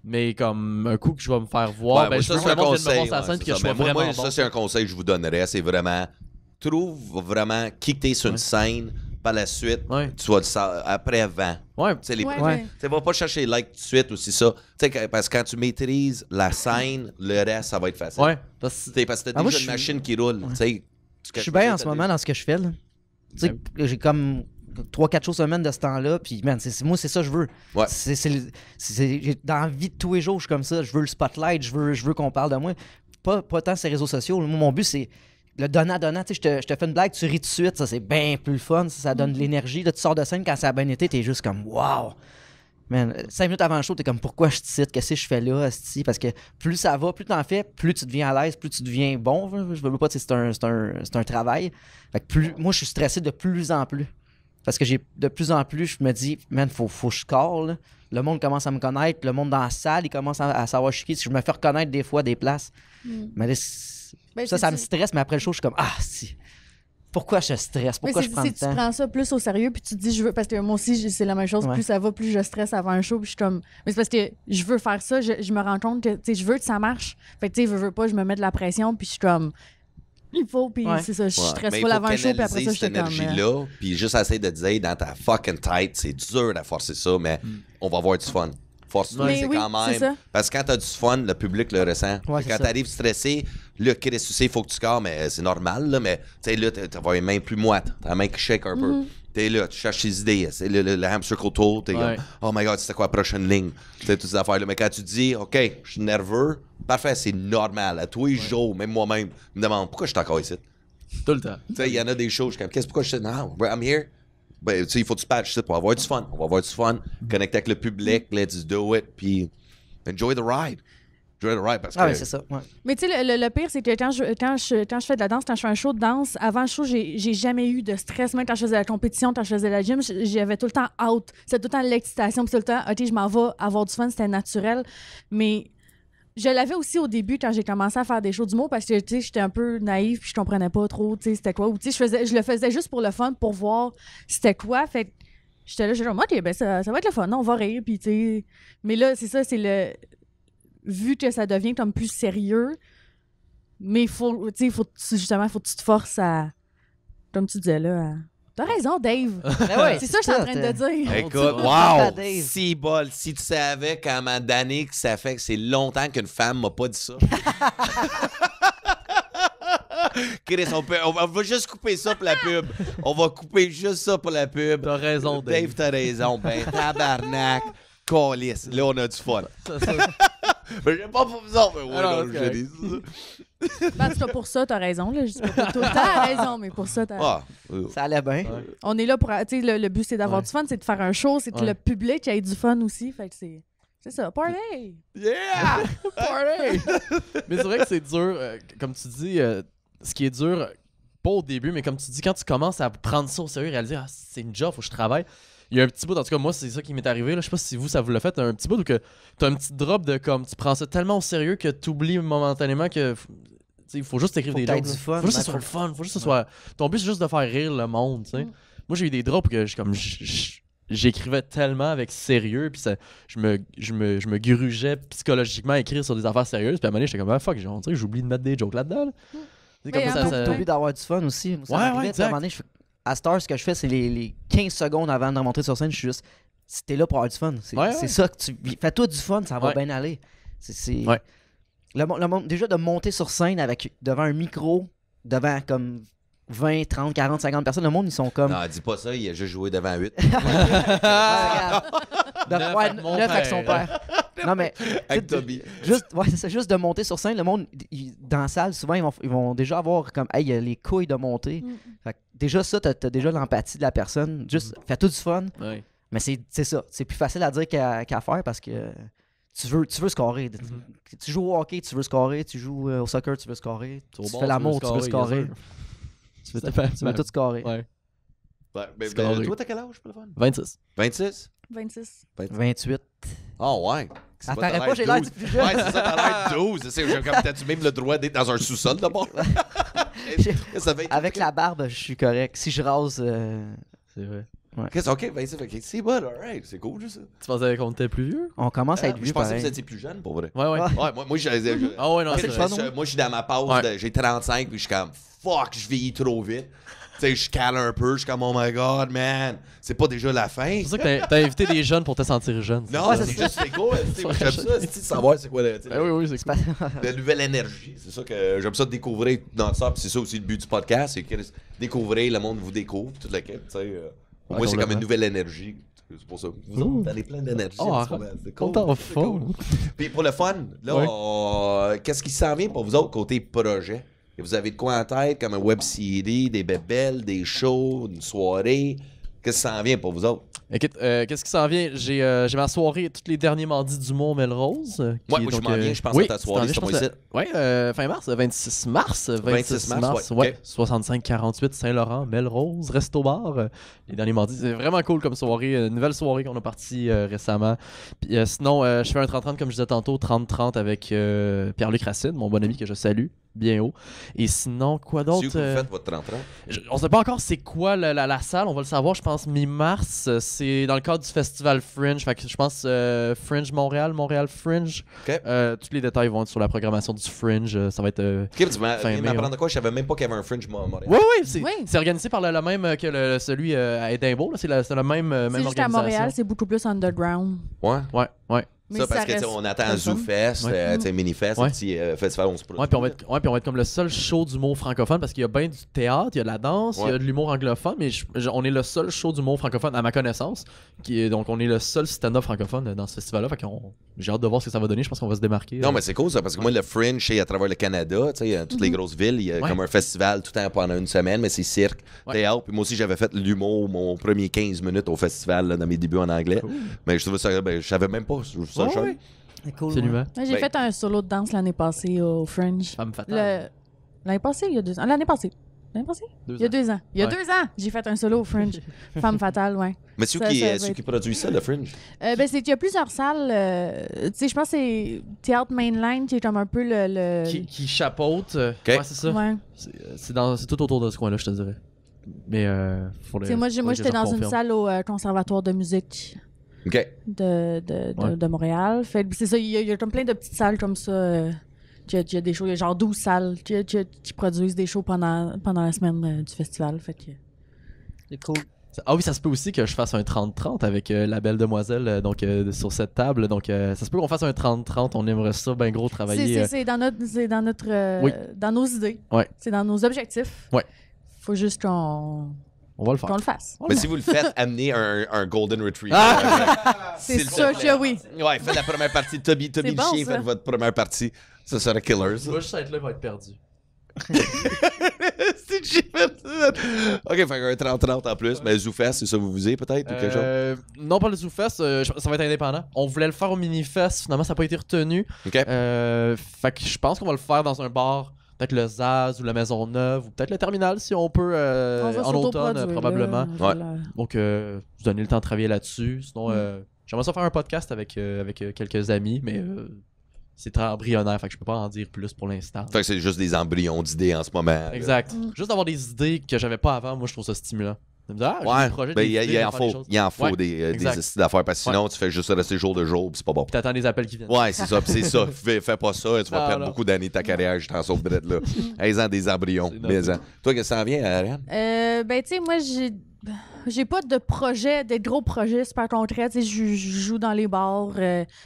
mais comme un coup que je vais me faire voir, ben, je veux que le monde vienne me voir sur la scène puis que je sois vraiment bon. Ça, c'est un conseil que je vous donnerais, c'est vraiment, trouve vraiment qui que t'es sur une scène, par la suite, tu vas le savoir après-avant. Ouais. Tu sais, va pas chercher like tout de suite aussi ça. Parce que quand tu maîtrises la scène, le reste, ça va être facile. Ouais. Parce que t'as déjà une machine qui roule. Je suis bien en ce moment dans ce que je fais, là. Tu sais, j'ai comme 3-4 shows semaine de ce temps-là, puis man, moi c'est ça que je veux. Ouais. Dans la vie de tous les jours, je suis comme ça, je veux le spotlight, je veux qu'on parle de moi. Pas tant ces réseaux sociaux. Moi, mon but c'est le donnant-donnant. Tu sais, je te fais une blague, tu ris tout de suite, ça c'est bien plus le fun, ça donne de l'énergie. Là, tu sors de scène, quand ça a bien été, t'es juste comme wow! Man, 5 minutes avant le show, t'es comme pourquoi je te cite, qu'est-ce que je fais là, asti? Parce que plus ça va, plus t'en fais, plus tu deviens à l'aise, plus tu deviens bon. Je veux pas, c'est un travail. Fait que moi je suis stressé de plus en plus. Parce que de plus en plus, je me dis, man, faut que je score, là. Le monde commence à me connaître, le monde dans la salle, il commence à savoir je suis qui. Je me fais reconnaître des fois des places. Mais là, ça me stresse, mais après le show, je suis comme, ah, si. Pourquoi je stresse? Pourquoi je prends le temps? Tu prends ça plus au sérieux, puis tu te dis, je veux. Parce que moi aussi, c'est la même chose. Plus ça va, plus je stresse avant un show, puis je suis comme. Mais c'est parce que je veux faire ça, je me rends compte que, tu sais, je veux que ça marche. Fait que, tu sais, je veux pas, je me mets de la pression, puis je suis comme. Il faut, puis c'est ça, je stresse pas avant un show, puis après ça, je suis comme... cette énergie-là, puis juste essayer de dire dans ta fucking tête, c'est dur de forcer ça, mais on va avoir du fun. Force-toi, c'est quand même... Parce que quand t'as du fun, le public le ressent. Quand t'arrives stressé, là, qu'est-ce que tu sais, il faut que tu scores, mais c'est normal, là, mais tu sais, là, t'as les mains plus moites, t'as la main qui shake un peu. T'es là, tu cherches tes idées, c'est le hamster tour, t'es comme, oh my god, c'était quoi la prochaine ligne? Tu sais, toutes ces affaires-là. Mais quand tu dis, OK, je suis nerveux, parfait, c'est normal. À tous les jours, même moi-même, je me demande pourquoi je suis encore ici. Tout le temps. Tu sais, il y en a des choses, je suis comme, pourquoi je suis non, I'm here? Ben, tu sais, il faut que tu patches pour avoir du fun. On va avoir du fun, connecter avec le public, let's do it, puis enjoy the ride. Parce que... Ah, ouais, c'est ça. Ouais. Mais tu sais, le pire, c'est que quand je fais de la danse, quand je fais un show de danse, avant le show, j'ai jamais eu de stress. Même quand je faisais la compétition, quand je faisais la gym, j'avais tout le temps out. C'était tout le temps l'excitation, puis tout le temps, OK, je m'en vais avoir du fun, c'était naturel. Mais je l'avais aussi au début quand j'ai commencé à faire des shows d'humour parce que, tu sais, j'étais un peu naïve, puis je comprenais pas trop, tu sais, c'était quoi. Ou, tu sais, je le faisais juste pour le fun, pour voir c'était quoi. Fait que j'étais là, OK, ben ça va être le fun, on va rire, puis tu sais. Mais là, c'est ça, c'est le... Vu que ça devient comme plus sérieux, mais faut justement, faut que tu te forces à, comme tu disais là, t'as raison, Dave. C'est ça que je suis en train de dire. Écoute, wow! Si bol, si tu savais comment d'années que ça fait que c'est longtemps qu'une femme m'a pas dit ça. Chris, on va juste couper ça pour la pub. On va couper juste ça pour la pub. T'as raison, Dave. Dave, t'as raison. Ben, tabarnak. Calice. Là, on a du fun. Mais j'aime pas pour vous autres, mais ouais, je dis ça. Parce que pour ça, t'as raison. Là. Je dis pas tout le temps, t'as raison, mais pour ça, t'as raison. Ça allait bien. Ouais. On est là pour... Tu sais, le but, c'est d'avoir du fun, c'est de faire un show, c'est que le public ait du fun aussi. Fait que c'est ça, party! Yeah! Party! Mais c'est vrai que c'est dur, comme tu dis, ce qui est dur, pas au début, mais comme tu dis, quand tu commences à prendre ça au sérieux, réaliser, c'est une job, faut que je travaille. Il y a un petit bout, en tout cas, moi, c'est ça qui m'est arrivé. Là. Je sais pas si vous, ça vous l'a fait. Un petit bout où t'as un petit drop de comme, tu prends ça tellement au sérieux que t'oublies momentanément que. Il faut juste écrire des jokes. Faut juste que ce soit le fun. Faut juste que ce soit. Ton but, c'est juste de faire rire le monde. T'sais. Moi, j'ai eu des drops que j'écrivais tellement avec sérieux, puis je me grugeais psychologiquement à écrire sur des affaires sérieuses. Puis à un moment donné, j'étais comme, ah fuck, j'oublie de mettre des jokes là-dedans. Là. T'oublies d'avoir du fun aussi. Ouais, exact. À un moment donné, à Star, ce que je fais, c'est les 15 secondes avant de remonter sur scène, je suis juste, si t'es là pour avoir du fun, c'est ça que tu... Fais-toi du fun, ça va bien aller. Le monde, déjà, de monter sur scène devant un micro, devant comme 20, 30, 40, 50 personnes. Le monde, ils sont comme. Non, dis pas ça, il a juste joué devant 8. Neuf avec mon 9 avec son père. père. Non, mais. Avec Toby. C'est juste de monter sur scène. Le monde, dans la salle, souvent, ils vont déjà avoir comme. Hey, il y a les couilles de monter. Fait que déjà, ça, t'as déjà l'empathie de la personne. Juste, fais tout du fun. Ouais. Mais c'est ça. C'est plus facile à dire qu'à faire parce que tu veux scorer. Tu joues au hockey, tu veux scorer. Tu joues au soccer, tu veux scorer. Tu fais l'amour, tu veux scorer. Tu veux tout scorer. Ouais. Ouais, ben, Scorer. toi, t'as quel âge pour le fun? 26. 26? 26. 28. Oh, ouais. C'est Ça t'as paraît pas, j'ai l'air 12. du plus jeune. Ouais, c'est ça, t'as l'air 12. C'est comme t'as-tu même le droit d'être dans un sous-sol d'abord? Ça fait... Avec la barbe, je suis correct. Si je rase. C'est vrai. Ok, ben c'est bon, alright, c'est cool, juste ça. Tu pensais qu'on était plus vieux? On commence à être Je vieux. pensais que pareil. vous étiez plus jeune, pour vrai. Ouais. Ouais, moi Ah ouais, non, c'est le fun, non? moi, je suis dans ma pause, Ouais. j'ai 35, puis je suis comme, fuck, je vieillis trop vite. Tu sais, je cale un peu, je suis comme, oh my god, man, c'est pas déjà la fin. C'est pour ça que t'as invité des jeunes pour te sentir jeune. Non, Ouais, c'est c'est juste, c'est cool. Tu sais, moi, j'aime ça, c'est de savoir c'est quoi Oui, c'est cool. la nouvelle énergie. C'est ça que j'aime ça de découvrir dans ça, puis c'est ça aussi le but du podcast, c'est que découvrir, le monde vous découvre, toute l'équipe, tu sais. Pour moi, c'est comme une nouvelle énergie. C'est pour ça. Vous autres, t'en avez plein d'énergie. en ce moment. C'est cool. Content C'est fort. cool. Puis pour le fun, là, qu'est-ce qui s'en vient pour vous autres côté projet? Et vous avez de quoi en tête, comme un web CD, des bébelles, des shows, une soirée? Qu'est-ce qui s'en vient pour vous autres? Écoute, qu'est-ce qui s'en vient? J'ai ma soirée tous les derniers mardis d'humour Melrose. Ouais, moi, je m'en viens, je pense à ta soirée, c'est moi ici. Oui, fin mars, 26 mars. 26 mars, ouais. Ouais. 65-48 Saint-Laurent, Melrose, Resto Bar. Les derniers mardis. C'est vraiment cool comme soirée. Une nouvelle soirée qu'on a partie récemment. Puis sinon, je fais un 30-30 comme je disais tantôt, 30-30 avec Pierre-Luc Racine, mon bon ami que je salue. Bien haut. Et sinon, quoi d'autre? Si vous faites votre 30-30? On sait pas encore c'est quoi la salle. On va le savoir, je pense, mi-mars. C'est dans le cadre du festival Fringe. Fait que je pense Fringe Montréal Fringe. OK. Tous les détails vont être sur la programmation du Fringe. Ça va être... OK, tu viens Fin mai, m'apprendre ouais. de quoi? Je savais même pas qu'il y avait un Fringe Montréal. Oui, Oui. c'est organisé par le même que celui à Edinburgh. Là. C'est le même C'est juste à organisation. Montréal, c'est beaucoup plus underground. Ouais. Ouais. Mais Ça, parce que reste on attend le fun. ZooFest, Ouais. Minifest, Ouais. un petit festival, on se produit. Ouais, puis on va être comme le seul show d'humour francophone parce qu'il y a bien du théâtre, il y a de la danse, il y a de l'humour anglophone, mais on est le seul show d'humour francophone à ma connaissance. Donc on est le seul stand-up francophone dans ce festival-là. Fait qu'on j'ai hâte de voir ce que ça va donner. Je pense qu'on va se démarquer. Non, mais c'est cool ça, parce que moi, le Fringe, c'est à travers le Canada, tu sais, toutes les grosses villes, il y a comme un festival tout le temps pendant une semaine, mais c'est cirque, théâtre. Puis moi aussi, j'avais fait l'humour, mon premier 15 minutes au festival, là, dans mes débuts en anglais. Cool. Mais je trouvais ça, je savais même pas, je trouve ça chouette. Ouais. C'est cool. Absolument. Moi, j'ai Ben- fait un solo de danse l'année passée au Fringe. Femme fatale. L'année passée, il y a 2 ans. L'année passée. Il y a 2 ans. Il y a 2 ans, j'ai fait un solo au Fringe. Femme fatale, ouais. Mais c'est Ça, qui, ça va ceux être- qui produisent ça, le Fringe? Ben, c'est qu'il y a plusieurs salles. Tu sais, je pense que c'est Théâtre Mainline qui est comme un peu le... Qui chapeaute. Ouais, c'est ça. Ouais. C'est tout autour de ce coin-là, je te dirais. Mais faut Tu sais, moi, j'étais dans une salle. salle au Conservatoire de musique OK. de Montréal. Fait que c'est ça, il y a comme plein de petites salles comme ça. Il y a des shows, il y a genre 12 salles qui produisent des shows pendant la semaine du festival. Fait que... C'est cool. Ah oui, ça se peut aussi que je fasse un 30-30 avec la belle demoiselle sur cette table. Donc, ça se peut qu'on fasse un 30-30. On aimerait ça, ben gros, travailler. C'est dans notre Oui. dans nos idées. Ouais. C'est dans nos objectifs. Ouais. Faut juste qu'on On va le faire. le fasse. Mais si vous le faites, amenez un Golden Retriever. C'est S'il te sûr plaît. que oui. Ouais, faites la première partie de Toby C'est le bon, chien, ça. faites votre première partie. Ça serait killer, ça. Moi, juste être là, il va être perdu. C'est que j'ai fait ça. OK, fait un 30-30 en plus. Mais ZooFest, c'est ça vous visez peut-être ou quelque chose? Non, pas le ZooFest, ça va être indépendant. On voulait le faire au Minifest, finalement, ça n'a pas été retenu. OK. Fait que je pense qu'on va le faire dans un bar, peut-être le Zaz ou la Maison Neuve, ou peut-être le Terminal si on peut On va en automne, s'autoproduire, probablement. là. Voilà. Donc, vous donner le temps de travailler là-dessus. Sinon, j'aimerais ça faire un podcast avec quelques amis, mais c'est très embryonnaire, fait que je peux pas en dire plus pour l'instant. Fait que c'est juste des embryons d'idées en ce moment. là. Exact. Juste d'avoir des idées que j'avais pas avant, moi je trouve ça stimulant. De me dire, j'ai Ouais, des projets, ben, des il idées, en faire des faut, choses. il en faut Ouais, des exact. estimes d'affaires parce que sinon tu fais juste rester jour de jour pis c'est pas bon. Puis t'attends des appels qui viennent. Ouais, c'est ça, pis c'est ça. Fais pas ça, tu vas Non, perdre non. beaucoup d'années de ta carrière, je t'en sauve de là. Aisant des embryons, C'est noté. mais toi, qu'est-ce que ça en vient, Ariane? Ben, tu sais, moi, J'ai pas de projet, des gros projets super concrets. Tu sais, je joue dans les bars.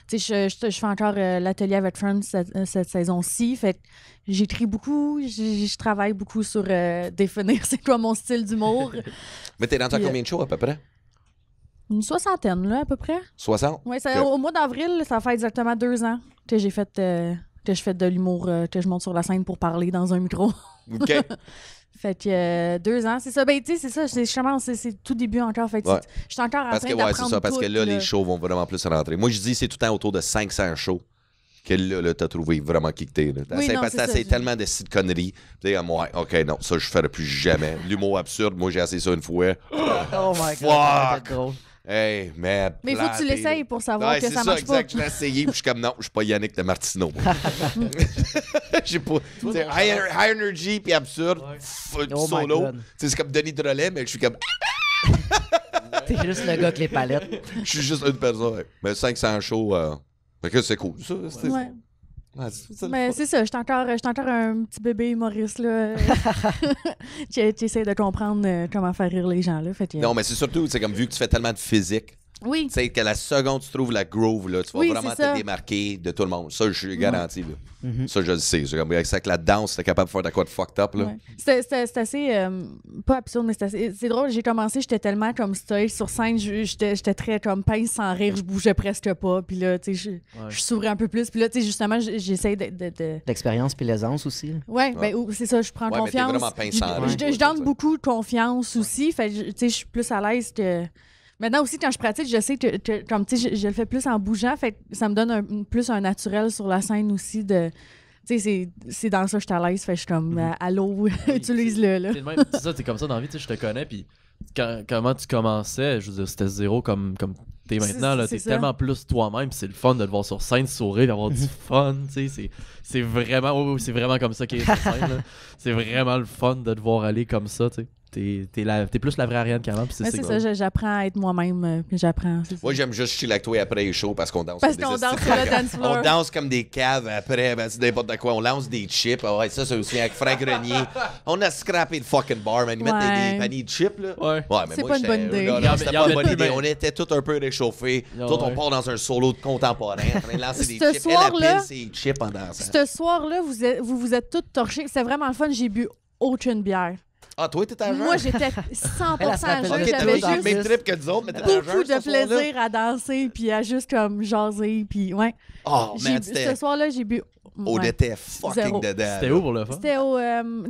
Tu sais, je fais encore l'atelier avec Friends cette saison-ci. Fait que j'écris beaucoup. Je travaille beaucoup sur définir c'est quoi mon style d'humour. Mais t'es rendu à Puis, combien de shows à peu près? Une soixantaine, là, à peu près. 60? Ouais, Ok. au mois d'avril, ça fait exactement 2 ans que j'ai fait... que je fais de l'humour, que je monte sur la scène pour parler dans un micro. OK. Fait que 2 ans, c'est ça. Ben, tu sais, c'est ça. Je commence, c'est tout début encore. Fait que Ouais. je suis encore en Parce train que, ouais, d'apprendre c'est ça. Parce tout, que là, les shows vont vraiment plus rentrer. Moi, je dis c'est tout le temps autour de 500 shows que là, t'as trouvé vraiment qui que t'es. Oui, non, Parce que c'est t'as ça, tellement de sites de conneries. T'es comme, ouais, OK, non, ça, je ferai plus jamais. L'humour absurde, moi, j'ai essayé ça une fois. Oh my god, Fuck! ça va être drôle. Hey, man. Mais il faut que tu l'essayes pour savoir Ouais, que c'est ça marche exact. pas. Je l'ai essayé, puis je suis comme, non, je suis pas Yannick de Martineau. J'ai pas. Tu sais, high energy, puis absurde, Oh my solo. God. Tu sais, c'est comme Denis Drolet, mais je suis comme, T'es juste le gars avec les palettes. je suis juste une personne. Mais 500 shows, fait que c'est cool. Ça, c'est Ouais. ouais, c'est Mais le fun. c'est ça, je suis encore un petit bébé humoriste, là. J'essaie de comprendre comment faire rire les gens, là. Fait que... Non, mais c'est surtout, c'est comme vu que tu fais tellement de physique, Oui. tu sais, que la seconde tu trouves la groove, là, tu vas Oui, vraiment c'est ça. te démarquer de tout le monde. Ça, je suis garanti, là. Mhm. Ça, je le sais. C'est comme avec ça que la danse, t'es capable de faire de quoi de fucked up, là. Ouais. C'est assez... pas absurde, mais c'est drôle. J'ai commencé, j'étais tellement comme stoïque sur scène. J'étais très comme pince sans rire. Je bougeais presque pas. Puis là, tu sais, je s'ouvrais un peu plus. Puis là, tu sais, justement, j'essaie de... L'expérience puis l'aisance aussi. Ouais, ben c'est ça, je prends Ouais, mais t'es confiance. vraiment pince sans rire, Je toi, donne ça. beaucoup de confiance aussi. Fait que, tu sais, je suis plus à l'aise que... Maintenant aussi, quand je pratique, je sais que comme, tu sais, je le fais plus en bougeant. Fait que ça me donne plus un naturel sur la scène aussi de... Tu sais, c'est dans ça que je suis à l'aise. Fait que je suis comme, allô, utilise-le, là. C'est le même, c'est ça, t'es comme ça dans la vie, tu sais, je te connais, puis comment tu commençais, je veux dire, c'était zéro comme t'es maintenant, là, C'est t'es ça. tellement plus toi-même, puis c'est le fun de te voir sur scène, sourire, d'avoir du fun, tu sais, c'est vraiment, oui, c'est vraiment comme ça qu'il est sur scène, là. C'est vraiment le fun de te voir aller comme ça, tu sais. T'es plus la vraie Ariane qu'avant, puis Mais c'est c'est ça, j'apprends à être moi-même. J'apprends. c'est ça. Moi, j'aime juste chill avec toi après les shows parce qu'on danse. Parce comme qu'on des danse estis- sur le dance floor. On danse comme des caves après, ben, c'est n'importe quoi. On lance des chips. Ah ouais, ça, c'est aussi avec Frank Grenier. On a scrappé le fucking bar, man. Ils mettent Ouais. des paniers de chips, là. Ouais. Mais C'est moi, pas une bonne j'étais- idée. Non, Il y en- non, c'était il y en pas une a bonne plus, idée. mais- On était tous un peu réchauffés. Ah Tout, on ouais. part dans un solo de contemporain en train de lancer des Ce chips. soir-là- Elle appelle ses chips en dansant. Ce soir-là, vous êtes toutes torchées. C'était vraiment le fun. J'ai bu aucune bière. Ah, toi, t'étais à jeun? Moi, j'étais 100% Elle, elle se rappelle à de Ok, jeun. ça. t'avais J'avais le même juste trip que nous autres, mais t'étais à jeun beaucoup de ce soir-là? plaisir à danser puis à juste comme jaser. Puis ouais. Oh, man, Ce c'était... soir-là, j'ai bu... On ouais. était fucking Zéro. dedans. C'était là. où pour le fun? C'était au...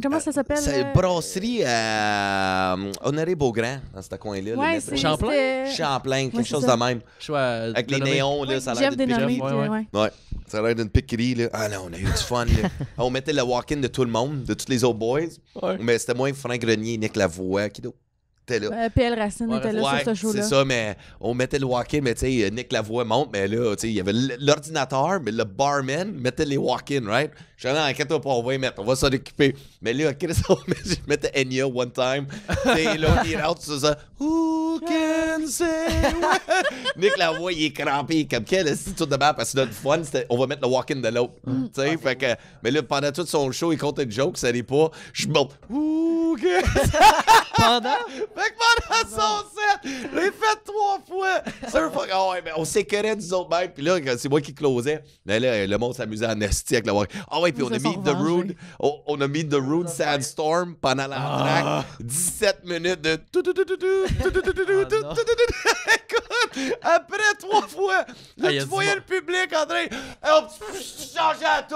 comment ça s'appelle? C'est une brasserie à Honoré Beaugrand, dans ce coin-là. le Ouais, métro. c'est... Champlain? c'était- Champlain, quelque Ouais, c'est chose ça. de même. Je suis à Avec les Denomé. néons, là, Oui, ça a l'air Jeff d'une Dénommé, piquerie, puis, ouais. Ouais, ça a l'air d'une piquerie, là. Ah non, on a eu du fun, là. On mettait le walk-in de tout le monde, de tous les autres boys. Ouais. Mais c'était moins Frank Grenier, Nick Lavoie, qui d'autre? Était là. PL Racine Ouais, était là Ouais, sur ce show-là. c'est ça, mais on mettait le walk-in, mais tu sais, Nick Lavoie monte, mais là, tu sais, il y avait l'ordinateur, mais le barman mettait les walk-in, right? Je suis allé, inquiète-toi pas, on va y mettre, on va s'en occuper. Mais là, Chris, je mettais Enya one time, tu sais, là, il out, c'est ça. Who can say when? Nick Lavoie, il est crampé, comme quel est tour de balle, parce que notre fun, c'était, on va mettre le walk-in de l'autre, tu sais, fait que, mais là, pendant tout son show, il comptait une joke, ça allait pas, je monte, who can say Pendant? Fait que pendant son set, je l'ai fait 3 fois. C'est un fuck. Ah ouais, mais on s'écœurait du autres mêmes. Puis là, c'est moi qui closais. Mais là, le monde s'amusait en esti avec la walk. Ah ouais, puis on Ils a se mis sont The vengés. Rude. On a mis The Rude Sandstorm pendant l'entraque. 17 minutes de. non. Écoute, après 3 fois, là, Ah, y a tu du voyais monde. le public en train. On changeait à tout.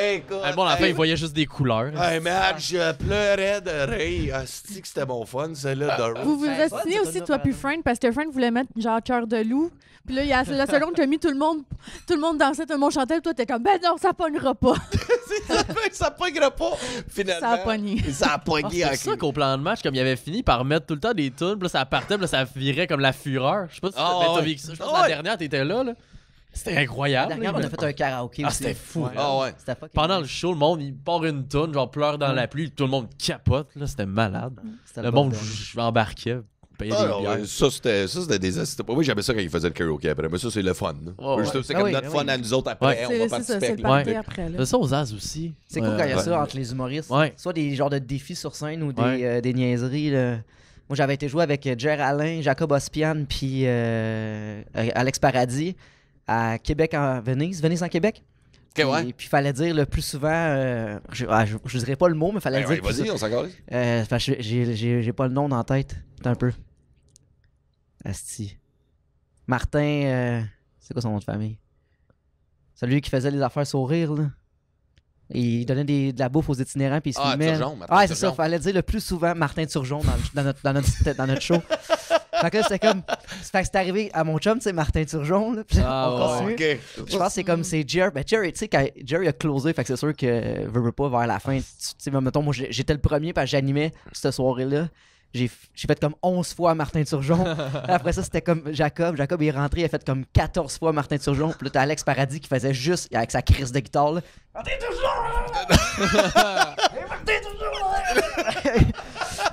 Écoute. Bon, à la fin, il voyait juste des couleurs. Hey man, je pleurais de rire. Asti que c'était mon fun, celle-là, de Vous vous C'est fun, assinez cette aussi, tune-là, toi par puis exemple. Frank, parce que Frank voulait mettre genre cœur de loup. Puis là, il y a la seconde que t'as mis tout le monde dansait, tout le monde chantait. Toi, t'es comme, ben non, ça pognera pas. ça pognera pas. Finalement, Ça a pogné. Ça a Ah, pogné. c'est pour ça qu'au plan de match, comme il avait fini par mettre tout le temps des tunes, puis là ça partait, puis là ça virait comme la fureur. Je sais pas si Ah, t'as ouais. vécu ça. Je pense Ah, que la ouais. dernière, t'étais là. C'était incroyable. Dernière, on a fait un karaoké Ah, aussi. c'était fou. Ouais. Ah ouais. C'était fucking Pendant nice. le show, le monde, il part une toune, genre pleure dans la pluie, tout le monde capote. Là, c'était malade. C'était Le monde, bordel. je m'embarquais, payais Ah, des non, bières. ouais, ça, c'était des astuces. Moi, j'aimais ça quand ils faisaient le karaoké après. Mais ça, c'est le fun. là. Ouais, Je trouve que c'est Ah comme oui, notre ah fun oui. à nous autres après. Ouais. On C'est va c'est ça, participer c'est avec le le Ouais. party public. après. Là. C'est ça aux As aussi. C'est cool quand il y a Ouais. ça entre les humoristes. Ouais. Soit des genres de défis sur scène ou des, Ouais. des niaiseries. Là. Moi, j'avais été jouer avec Jer Alain, Jacob Ospian, puis Alex Paradis à Québec en Venise. Venise en Québec. Ok, ouais. Et puis, il fallait dire le plus souvent. Je dirais pas le mot, mais il fallait Ben le dire. ouais, vas-y, on s'en calisse. J'ai pas le nom dans la tête. Attends un peu. Asti. Martin. C'est quoi son nom de famille? Celui qui faisait les affaires sourire, là. Il donnait de la bouffe aux itinérants, puis il se filmait. Turgeon, Martin Ouais, c'est ça. Turgeon. Fallait dire le plus souvent Martin Turgeon dans notre show. Fait que là, c'était comme. Fait que c'est arrivé à mon chum, tu sais, Martin Turgeon, là. Puis Ah, on ouais. continue. Ok. Je pense que c'est comme c'est Jerry. Ben, Jerry, tu sais, quand Jerry a closé, fait que c'est sûr que veut pas vers la fin. Tu sais, mettons, moi, j'étais le premier parce que j'animais cette soirée-là. J'ai fait comme 11 fois Martin Turgeon. Après ça, c'était comme Jacob. Jacob est rentré, il a fait comme 14 fois Martin Turgeon. Puis là, t'as Alex Paradis qui faisait juste, avec sa crise de guitare, là, Martin Turgeon! Martin Turgeon!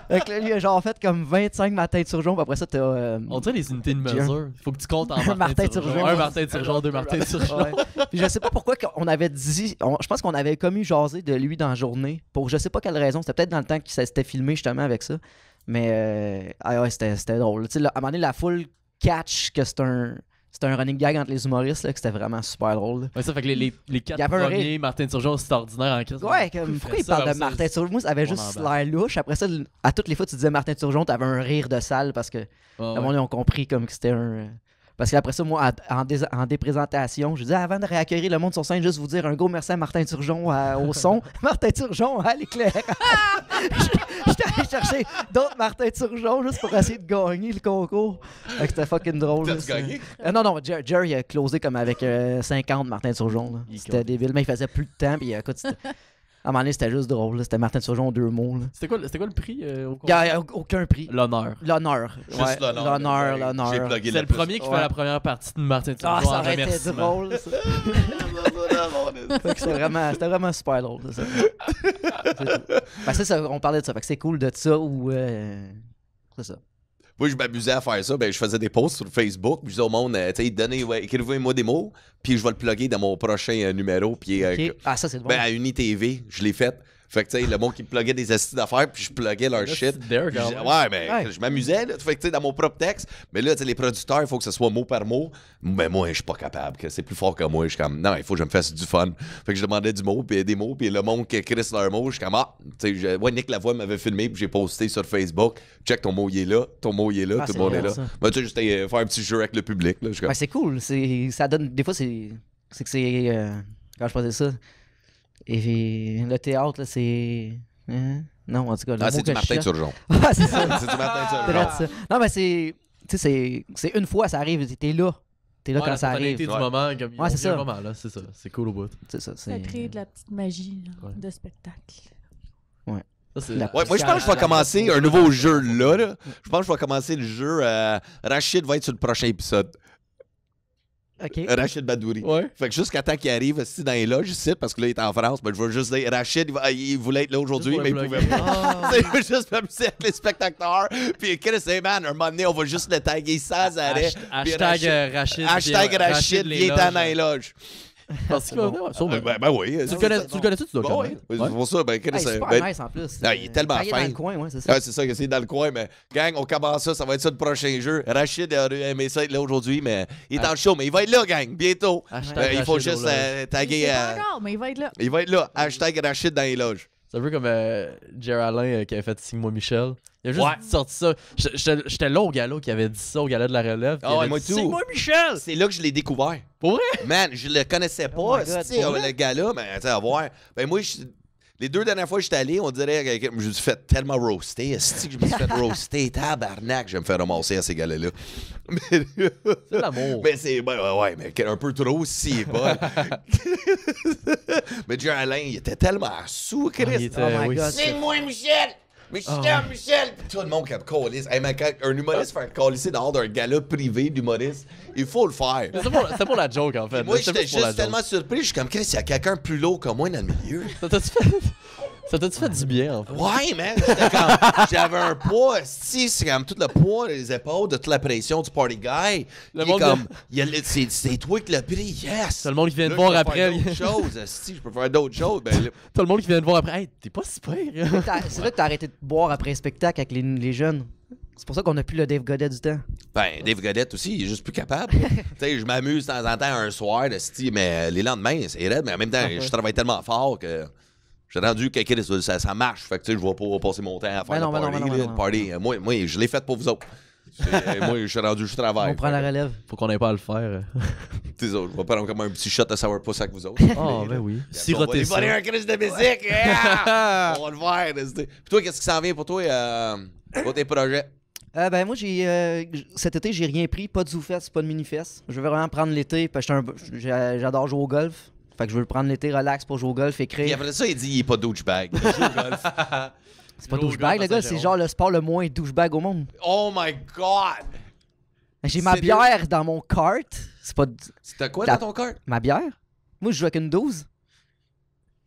Fait que là, lui, a genre fait comme 25 Martin Turgeon. Puis après ça, t'as. On dirait les unités de mesure. Faut que tu comptes en Un Martin Martin Turgeon. Turgeon. Un Martin Turgeon, deux Martin Turgeon. Ouais. Puis je sais pas pourquoi on avait dit. Je pense qu'on avait comme eu jasé de lui dans la journée. Pour je sais pas quelle raison. C'était peut-être dans le temps qu'il s'était filmé justement avec ça. Mais ouais, c'était drôle. Tu sais, à un moment donné, la foule catch que c'était un running gag entre les humoristes, là, que c'était vraiment super drôle. Là. Ouais, ça fait que les Il y 4 avait un premiers, Martin Turgeon, c'est ordinaire en crise. Ouais, comme, pourquoi il parle de Martin Turgeon? Moi, ça avait juste l'air louche. Après ça, à toutes les fois que tu disais Martin Turgeon, t'avais un rire de salle parce que le monde ont compris comme que c'était un. Parce qu'après ça, moi, en déprésentation, je disais avant de réaccueillir le monde sur scène, juste vous dire un gros merci à Martin Turgeon au son, Martin Turgeon à l'éclair. J'étais allé chercher d'autres Martin Turgeon juste pour essayer de gagner le concours. Fait que c'était fucking drôle. T'as-tu gagné? Non, Jerry a closé comme avec 50 Martin Turgeon. Là. C'était débile, mais il faisait plus de temps. Puis écoute, à un moment donné, c'était juste drôle. Là. C'était Martin Turgeon en 2 mots. C'était quoi le prix au Il n'y a aucun prix. L'honneur. L'honneur. Juste l'honneur. J'ai plugué C'est le premier qui fait la première partie de Martin Turgeon. Ah, ça aurait été drôle. Ça. Fait que c'était vraiment super drôle. Ça. C'est ça, on parlait de ça. Fait que c'est cool de ça ou. C'est ça. Moi, je m'amusais à faire ça. Ben, je faisais des posts sur Facebook. Puis je disais au monde, tu sais, écrivez-moi des mots. Puis je vais le plugger dans mon prochain numéro. Puis, Ah, ça, c'est bon. Ben, à UniTV, je l'ai fait. Fait que, tu sais, le monde qui me pluguait des astuces d'affaires, puis je pluguais leur shit. Ouais, mais je m'amusais, là. Fait que, tu sais, dans mon propre texte. Mais là, tu sais, les producteurs, il faut que ce soit mot par mot. Ben, moi, je suis pas capable. C'est plus fort que moi. Je suis comme, non, il faut que je me fasse du fun. Fait que je demandais du mot, puis des mots, puis le monde qui écrit leur mot, je suis comme, tu sais, ouais, Nick Lavoie m'avait filmé, puis j'ai posté sur Facebook. Check, ton mot, il est là. Ton mot, il est là. Tout le monde est là. Ben, tu sais, j'étais faire un petit jeu avec le public, là. Ben, c'est cool. Ça donne. Des fois, c'est que c'est. Quand je faisais ça. Et le théâtre, là, c'est. Non, en tout cas. C'est du Martin Turgeon. Ah, c'est ça. C'est du Martin Turgeon. Non, mais c'est. Tu sais, c'est une fois, ça arrive. T'es là. T'es là quand ça arrive. Du moment, comme c'est ça. Moment, là, c'est ça. C'est cool au bout. C'est ça. Ça crée de la petite magie de spectacle. Ouais. Ouais, moi, je pense que je vais commencer un nouveau jeu là. Je pense que je vais commencer le jeu. Rachid va être sur le prochain épisode. OK. Rachid Badouri. Ouais. Fait que jusqu'à temps qu'il arrive ici dans les loges, ici, parce que là, il est en France, ben, je vais juste dire Rachid, il voulait être là aujourd'hui, mais il pouvait pas. C'est juste m'amuser avec les spectateurs. Puis Chris, hey man, un moment donné, on va juste le taguer sans arrêt. Hashtag Rachid. Hashtag Rachid, viens dans les loges. Parce que, ben oui. Tu le connais-tu, tu dois le connaître. C'est pour ça, ben Chris, C'est super nice en plus. il est tellement Il est fin. dans le coin, ouais, c'est ça. C'est ça, c'est dans le coin, mais gang, on commence ça va être ça le prochain jeu. Rachid a aimé ça être là aujourd'hui, mais il est en show, mais il va être là, gang, bientôt. Il faut juste taguer. Encore, mais il va être là. Il va être là. Hashtag Rachid dans les loges. C'est un peu comme Jer Alain qui avait fait Signe-moi Michel. Il a juste sorti ça. J'étais là au gala qui avait dit ça au gala de la relève. Ah ouais, moi tout. Signe-moi Michel! C'est là que je l'ai découvert. Pour vrai? Man, je le connaissais pas, le gars-là, mais tu sais, à voir. Ben moi, les 2 dernières fois que j'étais allé, on dirait que je me suis fait tellement roaster. Est-ce que je me suis fait roaster? Tabarnak, je vais me faire ramasser à ces gars-là. C'est l'amour. Mais c'est. Ouais, mais un peu trop aussi, pas. Mais Jer Alain, il était tellement sous, Chris. Signe-moi Michel! Michel! Puis tout le monde qui a calissé. Hey, un humoriste faire calisser dehors d'un gala privé d'humoriste, il faut le faire. C'était pour la joke, en fait. Moi, j'étais juste tellement surpris. Je suis comme, Chris, il y a quelqu'un plus lourd que moi dans le milieu. Ça t'a-tu fait du bien, en fait? Ouais, man. J'étais comme, j'avais un poids, c'est comme tout le poids, les épaules, de toute la pression du party guy. C'est toi qui l'as pris, yes. Tout le monde qui vient te voir après. Je peux faire d'autres choses. Ben, tout le monde qui vient te voir après. Hey, t'es pas si pire. C'est là que t'as arrêté de boire après un spectacle avec les jeunes. C'est pour ça qu'on a plus le Dave Godet du temps. Ben, Dave Godette aussi, il est juste plus capable. Tu sais, je m'amuse de temps en temps un soir, mais les lendemains, c'est raide, mais en même temps, je travaille tellement fort que j'ai rendu que ça marche. Fait que tu sais, je vais pas passer mon temps à faire le party. Moi, je l'ai fait pour vous autres. Moi, je suis rendu, je travaille. On prend la relève. Faut qu'on ait pas à le faire. T'es autres, je vais prendre comme un petit shot de sourpuss avec vous autres. Oh, ben oui. On va Siroter aller ça. voler un crise de musique. Yeah! On va le faire. Puis toi, qu'est-ce qui s'en vient pour toi, pour tes projets? Ben moi, cet été, j'ai rien pris. Pas de zoufesse, pas de mini-fest. Je veux vraiment prendre l'été, parce que j'adore jouer au golf. Fait que je veux le prendre l'été, relax pour jouer au golf, écrire. Puis après ça, il dit il est pas douchebag. Il joue au golf. C'est pas douchebag, le gars, c'est genre le sport le moins douchebag au monde. Oh my God! J'ai ma bière dans mon cart. C'est pas. C'était quoi dans ton cart? Ma bière? Moi, je joue avec une 12.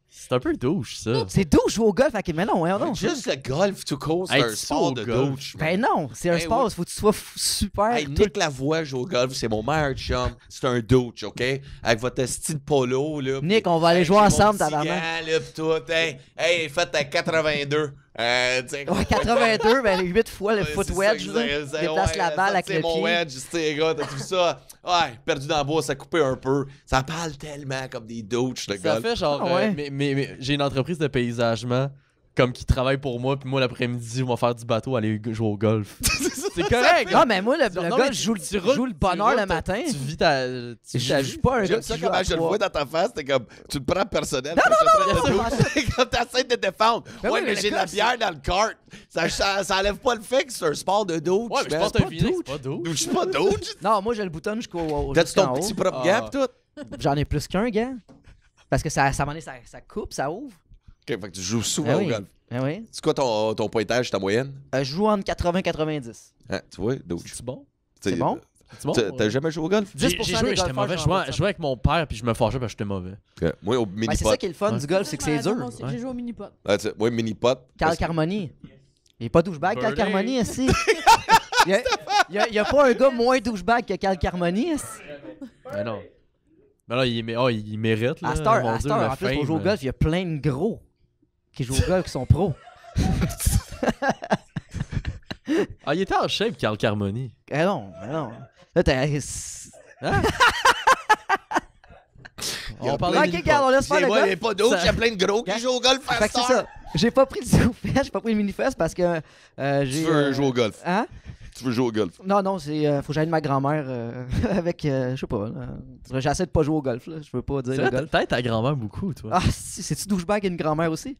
C'est un peu douche, ça. C'est douche jouer au golf, mais non, hein, non. Juste le golf tout court, c'est Hey, un tu sport joues de au golf? douche. Ben non, c'est un Hey, sport, oui. faut que tu sois super. Hey, Nick Lavoie joue au golf, c'est mon meilleur chum. C'est un douche, OK? Avec votre style polo, là. Nick, on va aller jouer ensemble, tabarnak. là, pis tout. Hey, faites à 82. Ouais, 82, ben 8 fois le foot wedge, là. Déplace la balle avec le pied. C'est mon pied. wedge, c'est gars, t'as vu ça? Ouais, perdu dans le bois, ça a coupé un peu. Ça parle tellement comme des douches, le Ça golf. fait genre. Ah ouais. Mais j'ai une entreprise de paysagement comme qui travaille pour moi, puis moi l'après-midi, on va faire du bateau, aller jouer au golf. C'est correct! Non, mais moi, le Non, gars, mais je joue tu le bonheur roules, le matin. Tu vis ta. Tu vis ta Je vie. suis pas un gars J'aime qui ça joue à comment je le trois. vois dans ta face, t'es comme, tu le prends personnel. Non, Comme t'essaies de te défendre. Ben Ouais, oui, mais mais j'ai de le la gars, bière dans le cart. Ça enlève pas le fait que c'est un sport de douche. Ouais, mais je pense que c'est c'est un pas feeling, douche. c'est pas douche. Douche pas douche. Non, moi, je le boutonne jusqu'en T'as-tu ton haut. petit propre Ah. gap, tout? J'en ai plus qu'un, gars. Parce que ça coupe, ça ouvre. Ok, fait que tu joues souvent Ben au oui. golf. Ben oui. C'est quoi ton pointage, ta moyenne? Je joue entre 80 et 90. Hein, tu vois, douche. C'est bon? C'est bon? C'est bon? T'as jamais joué au golf? 10% J'ai des joué, j'étais golfeurs, mauvais. j'en Je jouais avec mon père, puis je me fâchais parce que j'étais mauvais. Ok. Moi, au Ben, c'est ça mini-pot. qui est le fun Ouais. du golf, c'est que c'est dur. J'ai joué au mini-pot. Moi, mini-pot. Carl Carmoni. Il est pas douchebag, Carl Birdie. Carmoni, ici. Il y a pas un gars moins douchebag que Carl Carmoni, ici. Mais non. Mais là, il mérite. Là, À Star, mon Dieu, le en plus, pour fame, jouer au golf, il y a plein de gros qui jouent au golf qui sont pros. Ah, il était en shape, Carl Carmoni. Eh non, mais non. Là, t'as. Hein? Il y a On parlait Ok, de mini-pot. regarde, on laisse faire le Il n'y a golf. pas d'autre, Ça- il y a plein de gros qui jouent au golf à Fait que c'est Star. ça. J'ai pas pris de zoufest, j'ai pas pris de mini-fest parce que j'ai. Tu veux jouer au golf. Hein? Tu veux jouer au golf. Non, c'est. Faut que j'aille de ma grand-mère avec. Je sais pas. J'essaie de pas jouer au golf, là. Je veux pas dire C'est le vrai, golf. t'aides ta grand-mère beaucoup, toi. Ah, c'est-tu douchebag une grand-mère aussi?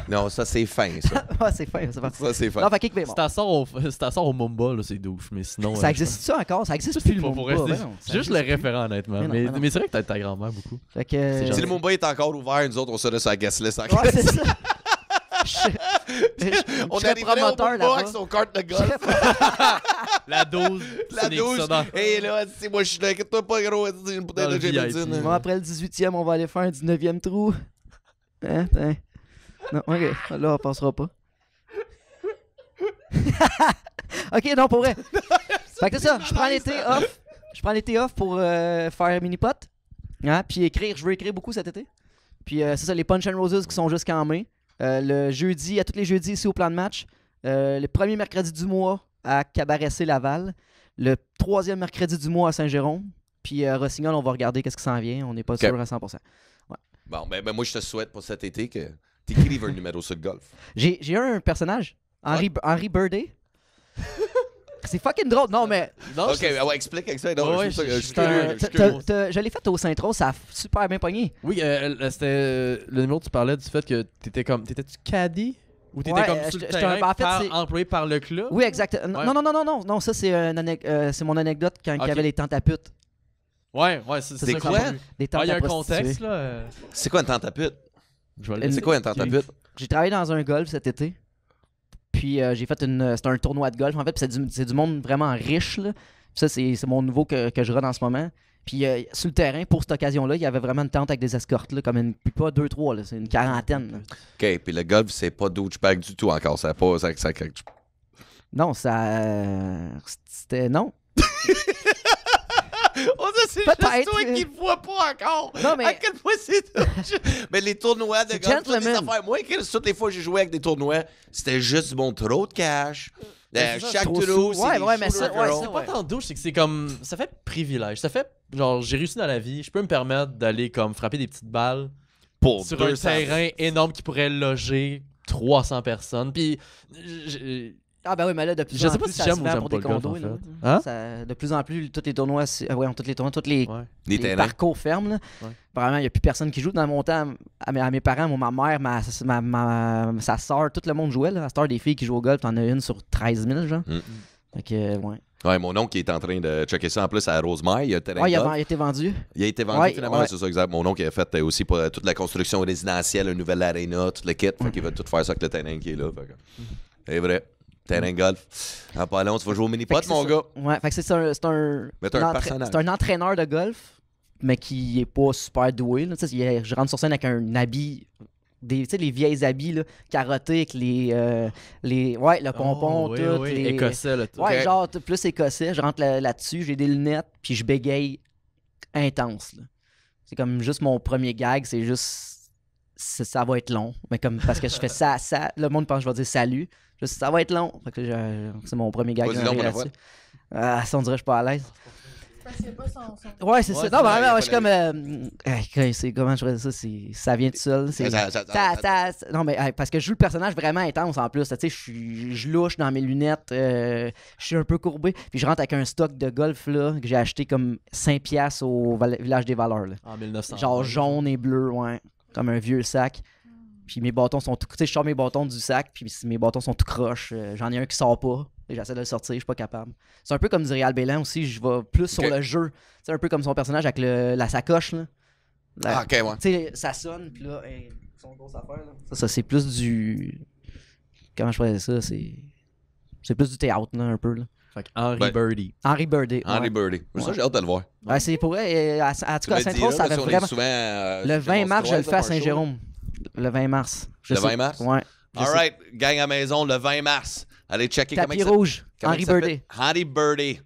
Non, ça, c'est fin, ça. Ah, c'est fin, c'est parti. Ça, c'est fin. Non, fait kick, mais bon. C'est ta sort au Mumba, là, c'est douche, mais sinon. Ça existe ça encore? Ça existe plus le pour mot. rester. C'est juste le référent, honnêtement. Mais non, Mais mais non. c'est vrai que t'aides ta grand-mère beaucoup. Fait que. C'est Si gentil. le Mumbai est encore ouvert, nous autres, on serait sur la guest list. Ouais, c'est ça. On serais arriverait au promoteur Mumbai là-bas. avec son carte de golf. La 12. La douche. Et là, si moi, je suis là, inquiète-toi pas, gros, c'est une bouteille Dans de le VIP. Jameson. Bon, après le 18e, on va aller faire un 19e trou. Hein? Non, ok. Là, on passera pas. Ok, non, pour vrai. Fait que c'est ça. Je prends l'été off. Je prends l'été off pour faire mini-pot. Hein? Puis écrire. Je veux écrire beaucoup cet été. Puis c'est ça, les Punch and Roses qui sont jusqu'en mai. Le jeudi, à tous les jeudis ici au plan de match. Le premier mercredi du mois à Cabaret-C Laval. Le troisième mercredi du mois à Saint-Jérôme. Puis Rossignol, on va regarder qu'est-ce qui s'en vient. On n'est pas sûr à 100%. Bon, ben, moi, je te souhaite pour cet été que t'écrives un numéro sur le golf. J'ai un personnage, Henry Birdie. C'est fucking drôle. Non, mais Non, Ok, ouais, explique avec ça. Non, Ouais, je suis je- curieux, je- je suis curieux. je l'ai fait au Saint-Rose, ça a super bien pogné. Oui, c'était le numéro où tu parlais du fait que t'étais-tu caddie? Ou t'étais Ouais, comme sur le j'étais terrain en fait, c'est- employé par le club? Oui, exact. Non, ça c'est mon anecdote quand il y Ok. avait les tentes à pute. Ouais, c'est C'est ça. quoi? Des tentes Il y a à un prostituées. contexte, là. C'est quoi une tente à pute? Je vais le C'est quoi une tente à pute? J'ai travaillé dans un golf cet été. Puis j'ai fait c'était un tournoi de golf en fait, puis c'est du monde vraiment riche là. Puis ça c'est mon nouveau que je run en ce moment. Puis sur le terrain pour cette occasion-là, il y avait vraiment une tente avec des escortes là, comme puis pas 2-3 là, c'est une quarantaine. Là. Ok, puis le golf, c'est pas douchebag du tout encore. Ça a pas. Non, c'était non. Oh, ça, c'est Peut-être. juste toi qui le vois pas encore. Non, mais- À quel point c'est mais les tournois de C'est golf, toutes les gentleman. affaires. Moi, toutes les fois que j'ai joué avec des tournois, c'était juste bon trop de cash. c'est ça, Chaque trop trou, sous. Ouais, des ouais, mais shooter ça, ouais, girls. ça, Pas tant douche, c'est que c'est comme. Ça fait privilège. Ça fait. Genre, j'ai réussi dans la vie. Je peux me permettre d'aller comme frapper des petites balles Pour sur un 200. terrain énorme qui pourrait loger 300 personnes. Puis. Ah ben oui, mais là, de plus Je en sais pas plus, si ça j'aime se ou vend j'aime pour pas des le golf, condos. en là. fait. Hein? De plus en plus, tous les tournois, tous les Des terrains. parcours ferment. Là. Ouais. Vraiment, il n'y a plus personne qui joue. Dans mon temps, à mes parents, ma mère, sa soeur, tout le monde jouait. Là. À cette heure, des filles qui jouent au golf, t'en as une sur 13 000, genre. Fait que, ouais. Ouais, mon oncle qui est en train de checker ça en plus à Rosemère, il y a un terrain Ouais, de il golf. a été vendu. Il a été vendu Ouais, finalement, ouais. c'est ça exact. Mon oncle a fait aussi pour toute la construction résidentielle, une nouvelle arena, tout le kit. Fait qu'il va tout faire ça avec le terrain qui est là. Fait que... C'est vrai. Terrain de golf. En pas long, tu vas jouer au mini-pot, Fait que mon c'est gars. Ouais, fait que c'est un Mais t'as un personnage. c'est un entraîneur de golf, mais qui est pas super doué. Là. Tu sais, je rentre sur scène avec un habit, tu sais, les vieilles habits là, carottés avec le pompon, Oh, oui, tout. oui, les... écossais, là. Tout. Ouais, Ok. genre plus écossais. Je rentre là-dessus, j'ai des lunettes, puis je bégaye intense. Là. C'est comme juste mon premier gag, c'est juste. Ça va être long. Mais comme parce que je fais ça, le monde pense que je vais dire salut. Juste, ça va être long. Fait que c'est mon premier gag. Vas-y donc, mon là-dessus. Ça, on dirait que je suis pas à l'aise. Parce qu'il n'y a pas son... Ouais, c'est Ouais, ça. c'est Non, vrai, mais y a je pas suis comme. C'est comment je ferais ça? Ça vient tout seul. C'est. Non, mais parce que je joue le personnage vraiment intense en plus. Tu sais, je louche dans mes lunettes. Je suis un peu courbé. Puis je rentre avec un stock de golf là, que j'ai acheté comme 5$ au Village des Valeurs. Là. En 1900. Genre jaune et bleu, ouais. Comme un vieux sac. Puis mes bâtons sont tout. Tu sais, je sors mes bâtons du sac. Puis mes bâtons sont tout croches. J'en ai un qui sort pas. Et j'essaie de le sortir. Je suis pas capable. C'est un peu comme du Réal Bélan aussi. Je vais plus sur le jeu. C'est un peu comme son personnage avec la sacoche. Là. Ah, ok, ouais. Tu sais, ça sonne, puis là, son grosse affaire, là. Ça, c'est plus du. Comment je ferais ça? C'est plus du théâtre, là, un peu, là. Fait que Henry Ben, Birdie. Henry Birdie. Henry ouais. Birdie. Ça, Ouais. j'ai hâte de le voir. Ouais, c'est pour vrai. En tout cas, à Tu me Saint-Rose, dis, ça là, avait si on est vraiment. souvent, Le 20 mars, je le fais à pour un show. Saint-Jérôme. Le 20 mars. Le 20 mars? Ouais. Je sais. Alright, gang à maison, le 20 mars. Allez checker Tapis rouge. comment Henry il s'appelle? Birdie. Henry Birdie.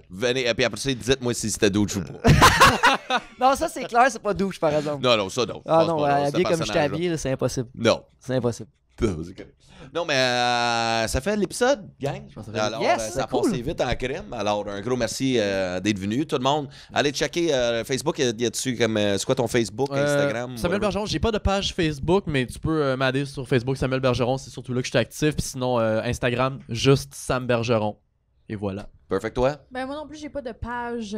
Venez, et puis après ça, dites-moi si c'était douche ou pas. Non, ça, c'est clair, c'est pas douche, par exemple. Non, ça, non. Ah Je pense non, pas, habillé ce comme je t'ai personnage-là. habillé, là, c'est impossible. Non. C'est impossible. Non, mais ça fait l'épisode, gang. pense que ça fait- Alors, Yes, ça a c'est cool. passé vite en crème. Alors, un gros merci d'être venu, tout le monde. Allez checker Facebook. Y a dessus comme. C'est quoi ton Facebook, Instagram? Samuel Bergeron, j'ai pas de page Facebook, mais tu peux m'aider sur Facebook, Samuel Bergeron, c'est surtout là que je suis actif. Puis sinon, Instagram, juste Sam Bergeron. Et voilà. Perfect, toi? Ben moi non plus, j'ai pas de page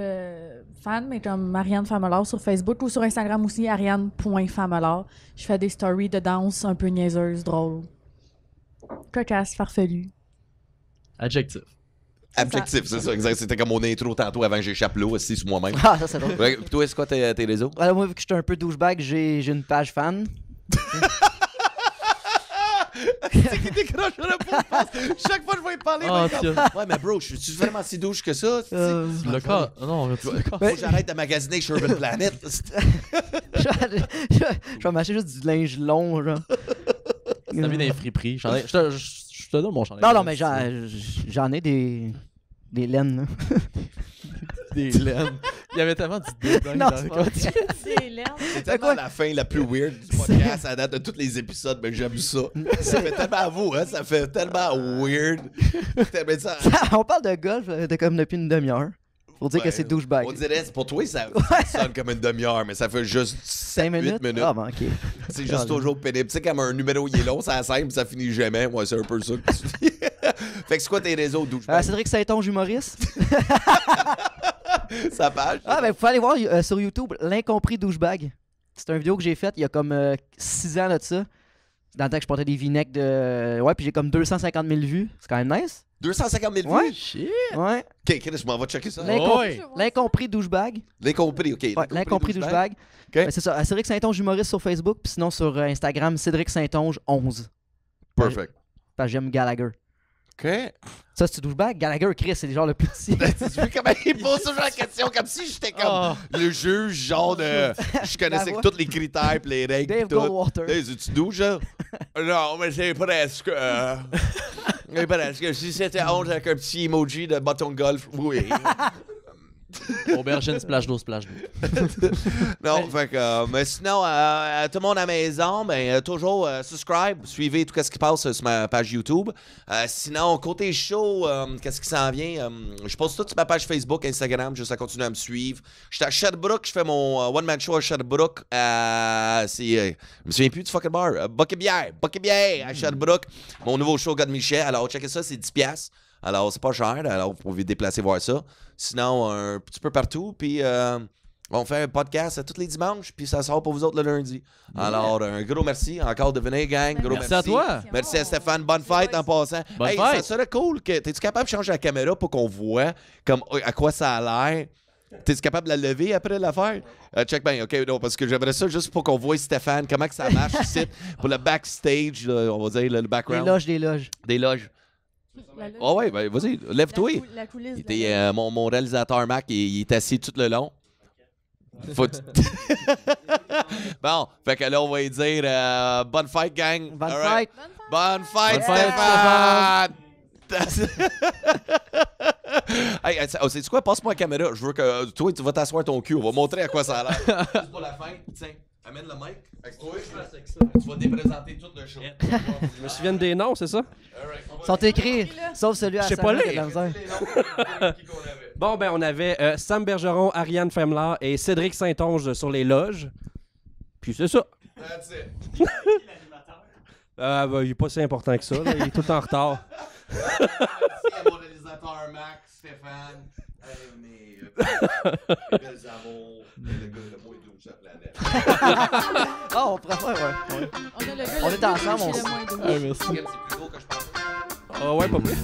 fan, mais comme Ariane Famelard sur Facebook ou sur Instagram aussi, ariane.famelard. Je fais des stories de danse un peu niaiseuses, drôles. Cocasse, farfelu. Adjectif. Objectif, c'est ça, exact. C'était comme mon intro tantôt avant que j'échappe l'eau aussi sur moi-même. Ah, ça, c'est drôle. Ouais, puis toi, c'est quoi tes réseaux? Alors, moi, vu que je suis un peu douchebag, j'ai une page fan. C'est qui décroche le podcast. Chaque fois que je vais y parler, Ah, ben, comme, ouais, mais bro, je suis vraiment si douche que ça? Le cas. Non, Faut que j'arrête de magasiner chez Urban Planet. Je vais m'acheter juste du linge long, genre. Ça vient des friperies. Je te donne mon chandail. Non, mais j'en ai des laines, là. Des laines. Il y avait tellement d'idées dedans. Non, c'est pas vrai. C'est l'air. C'est tellement la fin la plus weird du podcast à date de tous les épisodes, mais j'aime ça. Ça fait tellement à vous, hein? Ça fait tellement weird. Mais ça, On parle de golf comme depuis une demi-heure. Pour dire ouais, que c'est douchebag. on dirait, pour toi, ça sonne comme une demi-heure, mais ça fait juste 5 8 minutes. minutes. Ah, bon, ok. C'est juste toujours pénible. Tu sais, comme un numéro il est long, ça simple, ça finit jamais. Moi, c'est un peu ça que tu dis. Fait que c'est quoi tes réseaux douchebag? Cédric Saint-Onge, humoriste. Sa page? Ah, ben, vous pouvez aller voir sur YouTube L'Incompris douchebag. C'est une vidéo que j'ai faite il y a comme 6 ans de ça. C'est dans le temps que je portais des vinaigres de. Ouais, puis j'ai comme 250 000 vues. C'est quand même nice. 250 000 vues? Ouais. Shit. Ouais. Ok, Chris, je m'en vais checker ça. Ouais. L'Incompris douchebag. L'incompris, ok. Ouais, L'Incompris douchebag. Ben, c'est ça. Cédric Saint-Onge, humoriste sur Facebook. Puis sinon sur Instagram, Cédric Saint-Onge 11. Perfect. Parce que j'aime Gallagher. Ok. Ça, c'est douchebag. Gallagher, Chris, c'est genre le plus. Tu vois comment il pose ce genre de question comme si j'étais comme Oh. le juge, genre de. Je connaissais La voix. tous les critères pis les règles. Dave pis tout. Goldwater. Hey, tu douches, ça? Non, mais c'est presque. C'est presque. Si c'était 11 avec un petit emoji de bâton de golf, oui. Aubergine, splash d'eau, splash d'eau. Non, fait que, mais sinon, tout le monde à la maison, ben, toujours subscribe, suivez tout ce qui passe sur ma page YouTube. Sinon, côté show, qu'est-ce qui s'en vient? Je poste tout sur ma page Facebook, Instagram, juste à continuer à me suivre. Je suis à Sherbrooke, je fais mon one-man show à Sherbrooke. Je me souviens plus du fucking bar. Bucket-Bière à Sherbrooke. Mon nouveau show, God Michel. Alors, checkez ça, c'est 10$. Alors, c'est pas cher. Alors, vous pouvez déplacer voir ça. Sinon, un petit peu partout. Puis, on fait un podcast tous les dimanches. Puis, ça sort pour vous autres le lundi. Alors, un gros merci encore de venir, gang. Gros Merci à toi. Merci à Stéphane. Bonne fête en passant. Bonne hey, fête. Ça serait cool. T'es-tu capable de changer la caméra pour qu'on voit comme, à quoi ça a l'air? T'es-tu capable de la lever après l'affaire? Check bien, OK, non, parce que j'aimerais ça juste pour qu'on voie Stéphane, comment que ça marche ici, pour le backstage, là, on va dire, le background. Des loges. Des loges. Ah ouais, ben vas-y, lève-toi. La coulisse. Mon réalisateur Mac, il est assis tout le long. Faut... Bon, fait que là, on va lui dire bonne fête, gang. Bonne All right. fête. Bonne fête, Bonne fête, Stéphane! Hey, c'est quoi? Passe-moi la caméra. Je veux que toi, tu vas t'asseoir ton cul. On va montrer à quoi ça a l'air. Juste pour la fin, tiens, amène le mic. Fait que toi, tu vas déprésenter tout le show. Je me souviens des noms, c'est ça? Ils sont écrits, sauf celui à Je sais pas Sarah lire. qui a de la misère. Bon, ben, on avait Sam Bergeron, Ariane Femlar et Cédric Saint-Onge sur les loges. Puis c'est ça. That's it. Ben, il est pas si important que ça, là. Il est tout le temps en retard. Merci à mon réalisateur Max, Stéphane, mes belles amours, le gars le moins douce sur la planète. Ah, on pourrait faire, ouais. On On est ensemble, on on Ah, merci. C'est plus gros que je pensais. Ah ouais, pas plus.